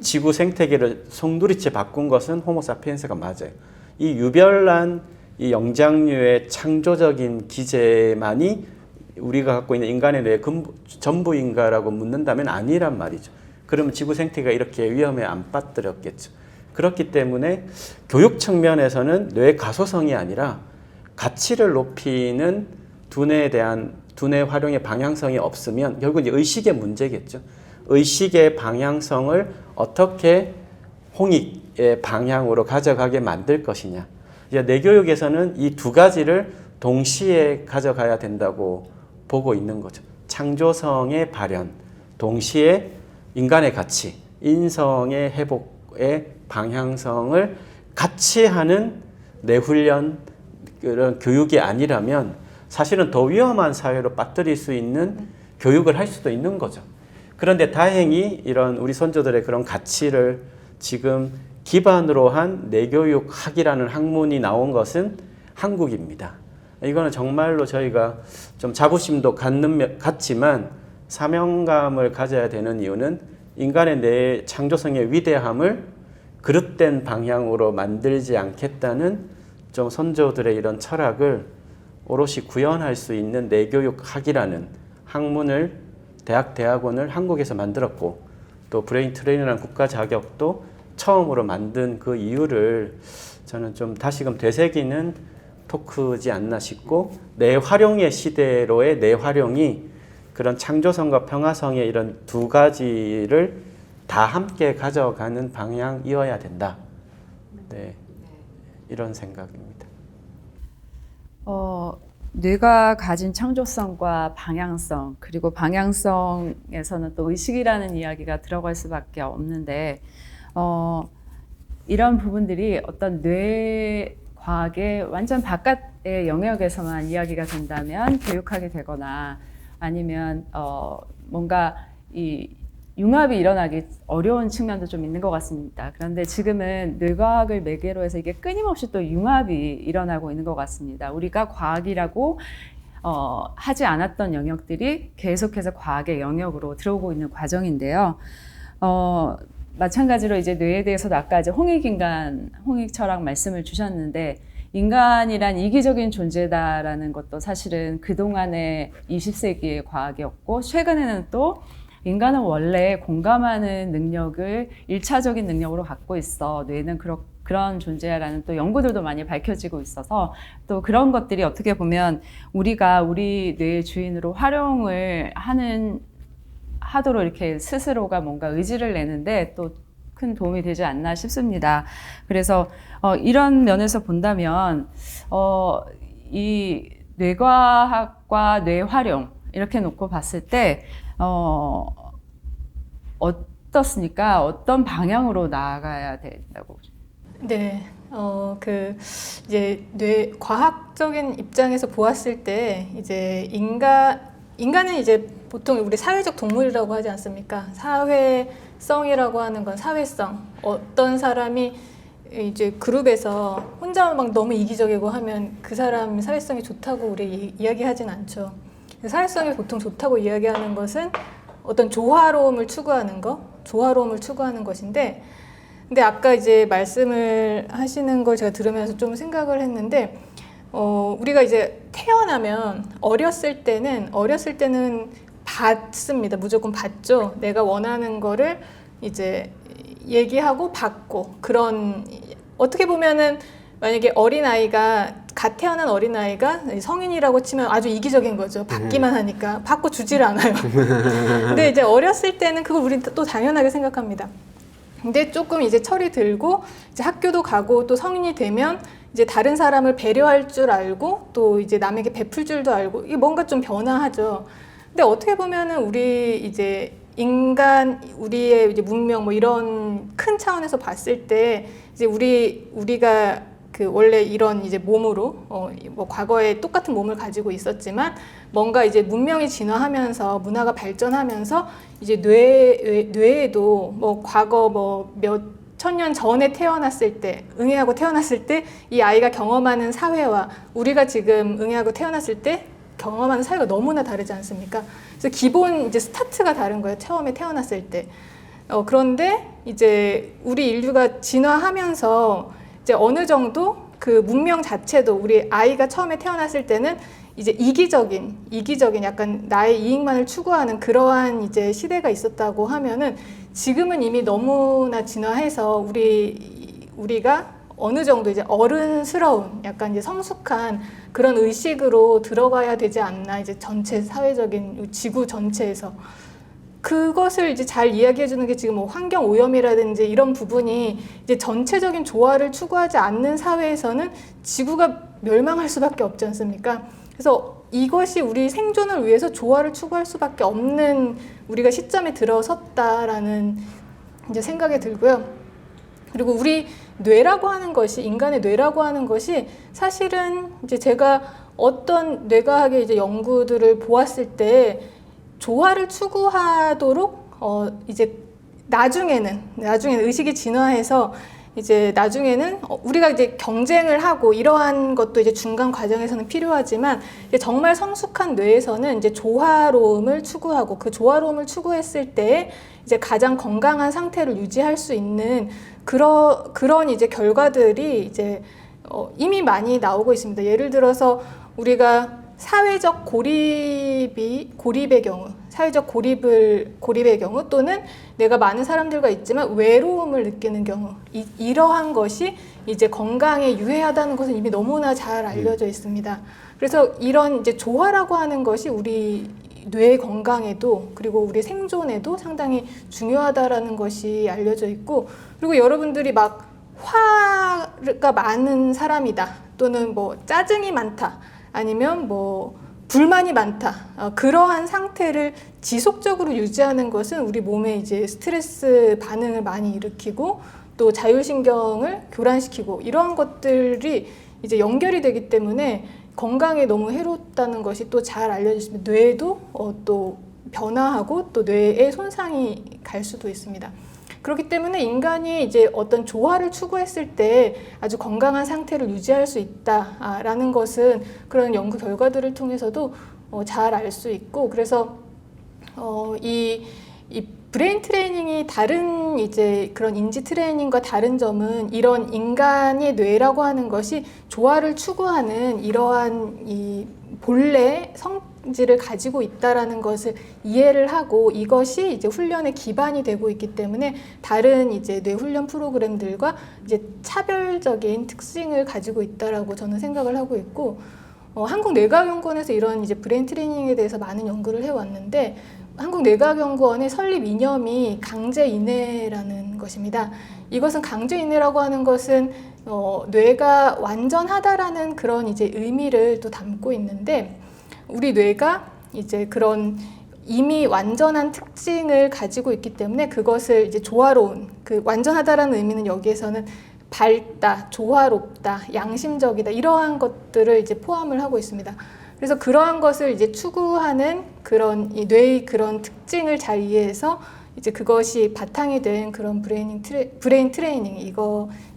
지구 생태계를 송두리째 바꾼 것은 호모사피엔스가 맞아요. 이 유별난 이 영장류의 창조적인 기제만이 우리가 갖고 있는 인간의 뇌의 전부인가라고 묻는다면 아니란 말이죠. 그러면 지구 생태계가 이렇게 위험에 안 빠뜨렸겠죠. 그렇기 때문에 교육 측면에서는 뇌 가소성이 아니라 가치를 높이는 두뇌에 대한 두뇌 활용의 방향성이 없으면 결국 이제 의식의 문제겠죠. 의식의 방향성을 어떻게 홍익의 방향으로 가져가게 만들 것이냐. 이제 뇌교육에서는 이 두 가지를 동시에 가져가야 된다고 보고 있는 거죠. 창조성의 발현, 동시에 인간의 가치, 인성의 회복의 방향성을 같이 하는 뇌훈련 그런 교육이 아니라면 사실은 더 위험한 사회로 빠뜨릴 수 있는 교육을 할 수도 있는 거죠. 그런데 다행히 이런 우리 선조들의 그런 가치를 지금 기반으로 한 뇌교육학이라는 학문이 나온 것은 한국입니다. 이거는 정말로 저희가 좀 자부심도 갖지만 사명감을 가져야 되는 이유는 인간의 뇌 창조성의 위대함을 그릇된 방향으로 만들지 않겠다는 좀 선조들의 이런 철학을 오롯이 구현할 수 있는 뇌교육학이라는 학문을 대학원을 한국에서 만들었고 또 브레인 트레이너라는 국가 자격도 처음으로 만든 그 이유를 저는 좀 다시금 되새기는 토크지 않나 싶고 뇌 활용의 시대로의 뇌 활용이 그런 창조성과 평화성의 이런 두 가지를 다 함께 가져가는 방향이어야 된다. 네, 이런 생각입니다. 뇌가 가진 창조성과 방향성, 그리고 방향성에서는 또 의식이라는 이야기가 들어갈 수밖에 없는데 이런 부분들이 어떤 뇌 과학의 완전 바깥의 영역에서만 이야기가 된다면 교육하게 되거나 아니면 뭔가 이 융합이 일어나기 어려운 측면도 좀 있는 것 같습니다. 그런데 지금은 뇌과학을 매개로 해서 이게 끊임없이 또 융합이 일어나고 있는 것 같습니다. 우리가 과학이라고 하지 않았던 영역들이 계속해서 과학의 영역으로 들어오고 있는 과정인데요. 마찬가지로 이제 뇌에 대해서도 아까 이제 홍익 철학 말씀을 주셨는데 인간이란 이기적인 존재다라는 것도 사실은 그동안의 20세기의 과학이었고 최근에는 또 인간은 원래 공감하는 능력을 1차적인 능력으로 갖고 있어. 뇌는 그런 존재야라는 또 연구들도 많이 밝혀지고 있어서 또 그런 것들이 어떻게 보면 우리가 우리 뇌의 주인으로 활용을 하도록 이렇게 스스로가 뭔가 의지를 내는데 또 큰 도움이 되지 않나 싶습니다. 그래서 이런 면에서 본다면 이 뇌과학과 뇌활용 이렇게 놓고 봤을 때 어떻습니까? 어떤 방향으로 나아가야 된다고? 네, 이제 뇌 과학적인 입장에서 보았을 때 이제 인간은 이제 보통 우리 사회적 동물이라고 하지 않습니까? 사회성이라고 하는 건 사회성. 어떤 사람이 이제 그룹에서 혼자 막 너무 이기적이고 하면 그 사람 사회성이 좋다고 우리 이야기하진 않죠. 사회성이 보통 좋다고 이야기하는 것은 어떤 조화로움을 추구하는 것인데, 근데 아까 이제 말씀을 하시는 걸 제가 들으면서 좀 생각을 했는데, 우리가 이제 태어나면 어렸을 때는 받습니다. 무조건 받죠. 내가 원하는 거를 이제 얘기하고 받고 그런 어떻게 보면은 만약에 갓 태어난 어린아이가 성인이라고 치면 아주 이기적인 거죠. 받기만 하니까. 받고 주지를 않아요. 근데 이제 어렸을 때는 그걸 우리는 또 당연하게 생각합니다. 근데 조금 이제 철이 들고 이제 학교도 가고 또 성인이 되면 이제 다른 사람을 배려할 줄 알고 또 이제 남에게 베풀 줄도 알고 이게 뭔가 좀 변화하죠. 근데 어떻게 보면은 우리 이제 우리의 이제 문명 뭐 이런 큰 차원에서 봤을 때 이제 우리가 그 원래 이런 이제 몸으로 뭐 과거에 똑같은 몸을 가지고 있었지만 뭔가 이제 문명이 진화하면서 문화가 발전하면서 이제 뇌에도 뭐 과거 뭐 몇 천년 전에 태어났을 때, 응애하고 태어났을 때 이 아이가 경험하는 사회와 우리가 지금 응애하고 태어났을 때 경험하는 사회가 너무나 다르지 않습니까? 그래서 기본 이제 스타트가 다른 거예요. 처음에 태어났을 때. 그런데 이제 우리 인류가 진화하면서 이제 어느 정도 그 문명 자체도 우리 아이가 처음에 태어났을 때는 이제 이기적인 약간 나의 이익만을 추구하는 그러한 이제 시대가 있었다고 하면은 지금은 이미 너무나 진화해서 우리가 어느 정도 이제 어른스러운 약간 이제 성숙한 그런 의식으로 들어가야 되지 않나 이제 전체 사회적인 지구 전체에서 그것을 이제 잘 이야기해 주는 게 지금 뭐 환경 오염이라든지 이런 부분이 이제 전체적인 조화를 추구하지 않는 사회에서는 지구가 멸망할 수밖에 없지 않습니까? 그래서 이것이 우리 생존을 위해서 조화를 추구할 수밖에 없는 우리가 시점에 들어섰다라는 이제 생각이 들고요. 그리고 우리 뇌라고 하는 것이 인간의 뇌라고 하는 것이 사실은 이제 제가 어떤 뇌과학의 이제 연구들을 보았을 때 조화를 추구하도록 이제 나중에는 의식이 진화해서 이제 나중에는 우리가 이제 경쟁을 하고 이러한 것도 이제 중간 과정에서는 필요하지만 이제 정말 성숙한 뇌에서는 이제 조화로움을 추구하고 그 조화로움을 추구했을 때 이제 가장 건강한 상태를 유지할 수 있는 그런 이제 결과들이 이제 이미 많이 나오고 있습니다. 예를 들어서 우리가 사회적 고립의 경우, 고립의 경우 또는 내가 많은 사람들과 있지만 외로움을 느끼는 경우, 이러한 것이 이제 건강에 유해하다는 것은 이미 너무나 잘 알려져 있습니다. 그래서 이런 이제 조화라고 하는 것이 우리 뇌 건강에도 그리고 우리 생존에도 상당히 중요하다라는 것이 알려져 있고, 그리고 여러분들이 막 화가 많은 사람이다 또는 뭐 짜증이 많다 아니면 뭐 불만이 많다 그러한 상태를 지속적으로 유지하는 것은 우리 몸에 이제 스트레스 반응을 많이 일으키고 또 자율신경을 교란시키고 이러한 것들이 이제 연결이 되기 때문에 건강에 너무 해롭다는 것이 또 잘 알려져 있습니다. 뇌도 또 변화하고 또 뇌에 손상이 갈 수도 있습니다. 그렇기 때문에 인간이 이제 어떤 조화를 추구했을 때 아주 건강한 상태를 유지할 수 있다라는 것은 그런 연구 결과들을 통해서도 잘 알 수 있고, 그래서 이 브레인 트레이닝이 다른 이제 그런 인지 트레이닝과 다른 점은 이런 인간의 뇌라고 하는 것이 조화를 추구하는 이러한 이 본래 성질을 가지고 있다라는 것을 이해를 하고 이것이 이제 훈련의 기반이 되고 있기 때문에 다른 이제 뇌 훈련 프로그램들과 이제 차별적인 특징을 가지고 있다라고 저는 생각을 하고 있고, 한국뇌과학연구원에서 이런 이제 브레인 트레이닝에 대해서 많은 연구를 해왔는데 한국뇌과학연구원의 설립 이념이 강제인해라는 것입니다. 이것은 강제인해라고 하는 것은 뇌가 완전하다라는 그런 이제 의미를 또 담고 있는데, 우리 뇌가 이제 그런 이미 완전한 특징을 가지고 있기 때문에 그것을 이제 조화로운, 그 완전하다라는 의미는 여기에서는 밝다, 조화롭다, 양심적이다 이러한 것들을 이제 포함을 하고 있습니다. 그래서 그러한 것을 이제 추구하는 그런 이 뇌의 그런 특징을 잘 이해해서 이제 그것이 바탕이 된 그런 브레인 트레이닝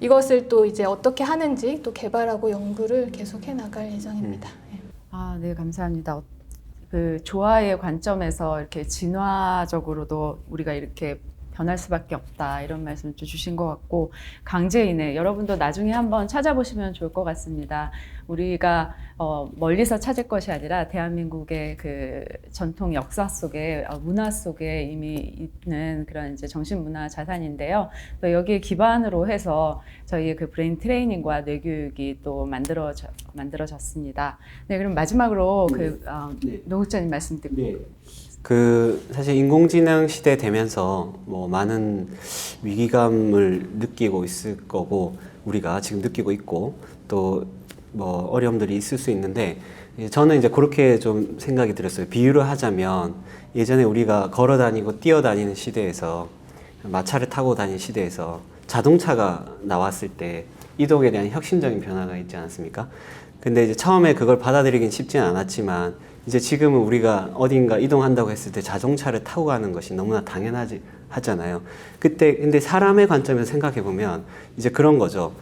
이것을 또 이제 어떻게 하는지 또 개발하고 연구를 계속해 나갈 예정입니다. 네, 감사합니다. 그 조화의 관점에서 이렇게 진화적으로도 우리가 이렇게 변할 수밖에 없다 이런 말씀 좀 주신 것 같고, 강제인해 여러분도 나중에 한번 찾아보시면 좋을 것 같습니다. 우리가 멀리서 찾을 것이 아니라 대한민국의 그 전통 역사 속에 문화 속에 이미 있는 그런 이제 정신문화 자산인데요. 또 여기에 기반으로 해서 저희의 그 브레인 트레이닝과 뇌교육이 또 만들어졌습니다. 네, 그럼 마지막으로 노국장님 말씀 듣고. 사실 인공지능 시대 되면서 뭐 많은 위기감을 느끼고 있을 거고, 우리가 지금 느끼고 있고, 또 뭐 어려움들이 있을 수 있는데, 저는 이제 그렇게 좀 생각이 들었어요. 비유를 하자면, 예전에 우리가 걸어 다니고 뛰어 다니는 시대에서, 마차를 타고 다니는 시대에서 자동차가 나왔을 때, 이동에 대한 혁신적인 변화가 있지 않았습니까? 근데 이제 처음에 그걸 받아들이긴 쉽지는 않았지만 이제 지금은 우리가 어딘가 이동한다고 했을 때 자동차를 타고 가는 것이 너무나 당연하지 하잖아요. 그때 근데 사람의 관점에서 생각해 보면 이제 그런 거죠.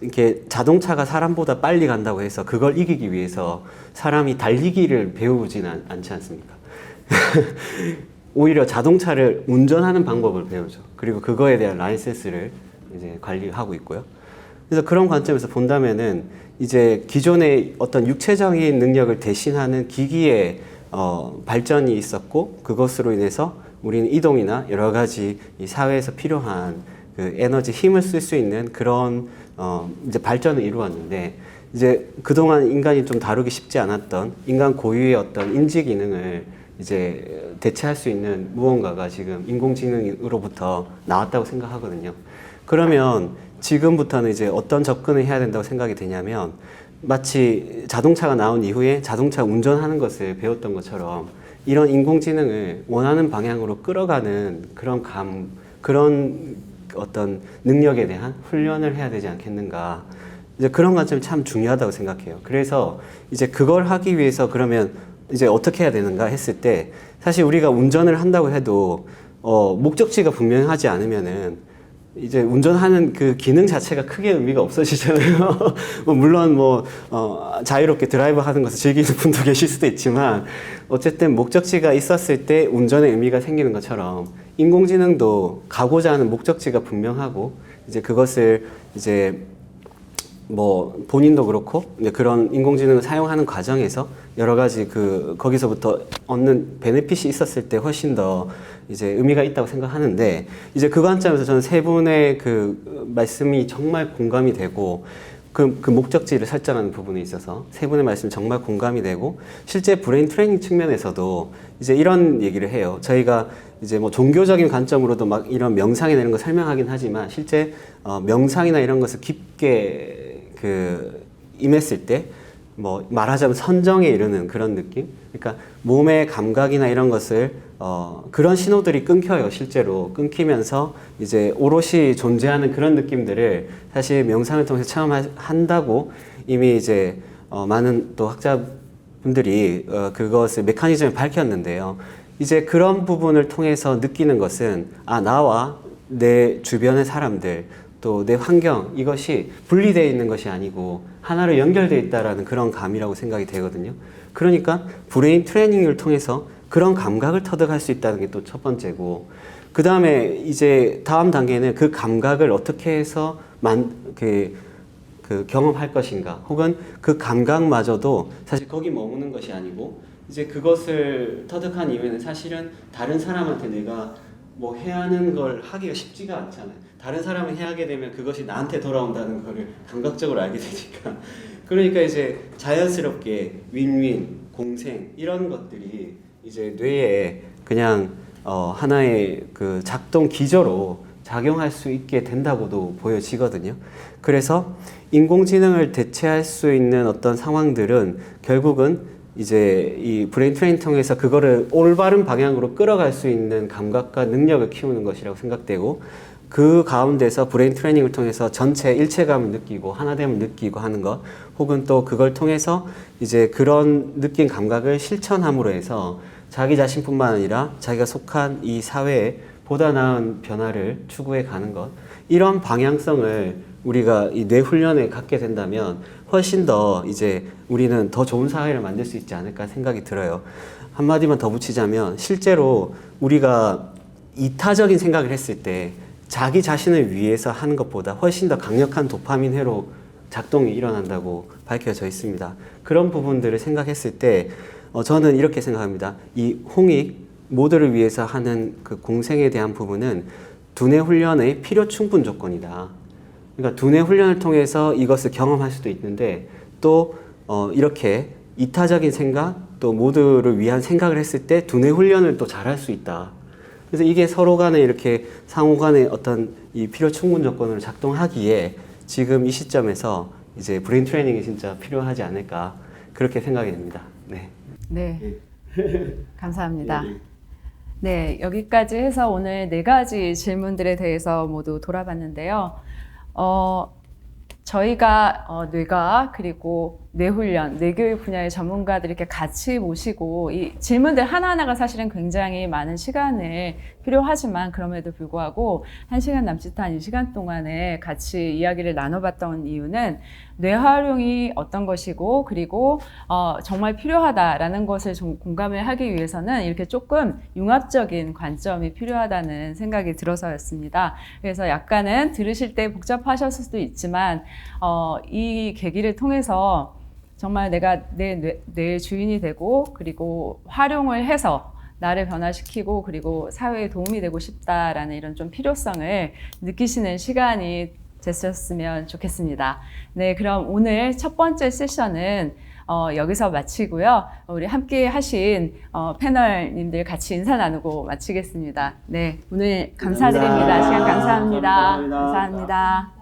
이렇게 자동차가 사람보다 빨리 간다고 해서 그걸 이기기 위해서 사람이 달리기를 배우지는 않지 않습니까? 오히려 자동차를 운전하는 방법을 배우죠. 그리고 그거에 대한 라이센스를 이제 관리하고 있고요. 그래서 그런 관점에서 본다면은 이제 기존의 어떤 육체적인 능력을 대신하는 기기의 발전이 있었고 그것으로 인해서 우리는 이동이나 여러 가지 이 사회에서 필요한 그 에너지 힘을 쓸 수 있는 그런 이제 발전을 이루었는데 이제 그동안 인간이 좀 다루기 쉽지 않았던 인간 고유의 어떤 인지 기능을 이제 대체할 수 있는 무언가가 지금 인공지능으로부터 나왔다고 생각하거든요. 그러면 지금부터는 이제 어떤 접근을 해야 된다고 생각이 되냐면 마치 자동차가 나온 이후에 자동차 운전하는 것을 배웠던 것처럼 이런 인공지능을 원하는 방향으로 끌어가는 그런 어떤 능력에 대한 훈련을 해야 되지 않겠는가. 이제 그런 관점이 참 중요하다고 생각해요. 그래서 이제 그걸 하기 위해서 그러면 이제 어떻게 해야 되는가 했을 때 사실 우리가 운전을 한다고 해도 목적지가 분명하지 않으면은 이제 운전하는 그 기능 자체가 크게 의미가 없어지잖아요. 물론 자유롭게 드라이브 하는 것을 즐기는 분도 계실 수도 있지만 어쨌든 목적지가 있었을 때 운전의 의미가 생기는 것처럼 인공지능도 가고자 하는 목적지가 분명하고 이제 그것을 이제 본인도 그렇고 이제 그런 인공지능을 사용하는 과정에서 여러 가지 거기서부터 얻는 베네핏이 있었을 때 훨씬 더 이제 의미가 있다고 생각하는데 이제 그 관점에서 저는 세 분의 그 말씀이 정말 공감이 되고 그 목적지를 설정하는 부분에 있어서 세 분의 말씀이 정말 공감이 되고 실제 브레인 트레이닝 측면에서도 이제 이런 얘기를 해요. 저희가 이제 종교적인 관점으로도 막 이런 명상이나 이런 거 설명하긴 하지만 실제 명상이나 이런 것을 깊게 임했을 때 말하자면 선정에 이르는 그런 느낌? 그러니까 몸의 감각이나 이런 것을 그런 신호들이 끊겨요. 실제로 끊기면서 이제 오롯이 존재하는 그런 느낌들을 사실 명상을 통해서 체험한다고 이미 이제 많은 또 학자분들이 그것을 메커니즘을 밝혔는데요. 이제 그런 부분을 통해서 느끼는 것은 나와 내 주변의 사람들 또 내 환경 이것이 분리되어 있는 것이 아니고 하나로 연결되어 있다라는 그런 감이라고 생각이 되거든요. 그러니까 브레인 트레이닝을 통해서 그런 감각을 터득할 수 있다는 게 또 첫 번째고 그 다음에 이제 다음 단계는 그 감각을 어떻게 해서 경험할 것인가 혹은 그 감각마저도 사실 거기 머무는 것이 아니고 이제 그것을 터득한 이후에는 사실은 다른 사람한테 내가 해야 하는 걸 하기가 쉽지가 않잖아요. 다른 사람이 해하게 되면 그것이 나한테 돌아온다는 거를 감각적으로 알게 되니까 그러니까 이제 자연스럽게 윈윈, 공생 이런 것들이 이제 뇌에 그냥 하나의 그 작동 기저로 작용할 수 있게 된다고도 보여지거든요. 그래서 인공지능을 대체할 수 있는 어떤 상황들은 결국은 이제 이 브레인 트레이닝 통해서 그거를 올바른 방향으로 끌어갈 수 있는 감각과 능력을 키우는 것이라고 생각되고 그 가운데서 브레인 트레이닝을 통해서 전체 일체감을 느끼고 하나됨을 느끼고 하는 것 혹은 또 그걸 통해서 이제 그런 느낀 감각을 실천함으로 해서 자기 자신뿐만 아니라 자기가 속한 이 사회에 보다 나은 변화를 추구해 가는 것 이런 방향성을 우리가 이 뇌 훈련에 갖게 된다면 훨씬 더 이제 우리는 더 좋은 사회를 만들 수 있지 않을까 생각이 들어요. 한마디만 더 붙이자면 실제로 우리가 이타적인 생각을 했을 때 자기 자신을 위해서 하는 것보다 훨씬 더 강력한 도파민 회로 작동이 일어난다고 밝혀져 있습니다. 그런 부분들을 생각했을 때 저는 이렇게 생각합니다. 이 홍익 모두를 위해서 하는 그 공생에 대한 부분은 두뇌 훈련의 필요 충분 조건이다. 그러니까 두뇌 훈련을 통해서 이것을 경험할 수도 있는데 또 이렇게 이타적인 생각 또 모두를 위한 생각을 했을 때 두뇌 훈련을 또 잘할 수 있다. 그래서 이게 서로 간에 이렇게 상호 간에 어떤 이 필요 충분 조건으로 작동하기에 지금 이 시점에서 이제 브레인 트레이닝이 진짜 필요하지 않을까 그렇게 생각이 됩니다. 네. 네. 감사합니다. 네, 여기까지 해서 오늘 4가지 질문들에 대해서 모두 돌아봤는데요. 저희가 뇌과학 그리고 뇌훈련, 뇌교육 분야의 전문가들 이렇게 같이 모시고 이 질문들 하나하나가 사실은 굉장히 많은 시간을 필요하지만 그럼에도 불구하고 1시간 남짓한 이 시간 동안에 같이 이야기를 나눠봤던 이유는 뇌활용이 어떤 것이고 그리고 정말 필요하다라는 것을 좀 공감을 하기 위해서는 이렇게 조금 융합적인 관점이 필요하다는 생각이 들어서였습니다. 그래서 약간은 들으실 때 복잡하셨을 수도 있지만 이 계기를 통해서 정말 내가 내 주인이 되고 그리고 활용을 해서 나를 변화시키고 그리고 사회에 도움이 되고 싶다라는 이런 좀 필요성을 느끼시는 시간이 됐었으면 좋겠습니다. 네, 그럼 오늘 첫 번째 세션은 여기서 마치고요. 우리 함께 하신 패널님들 같이 인사 나누고 마치겠습니다. 네, 오늘 감사드립니다. 시간 감사합니다. 감사합니다.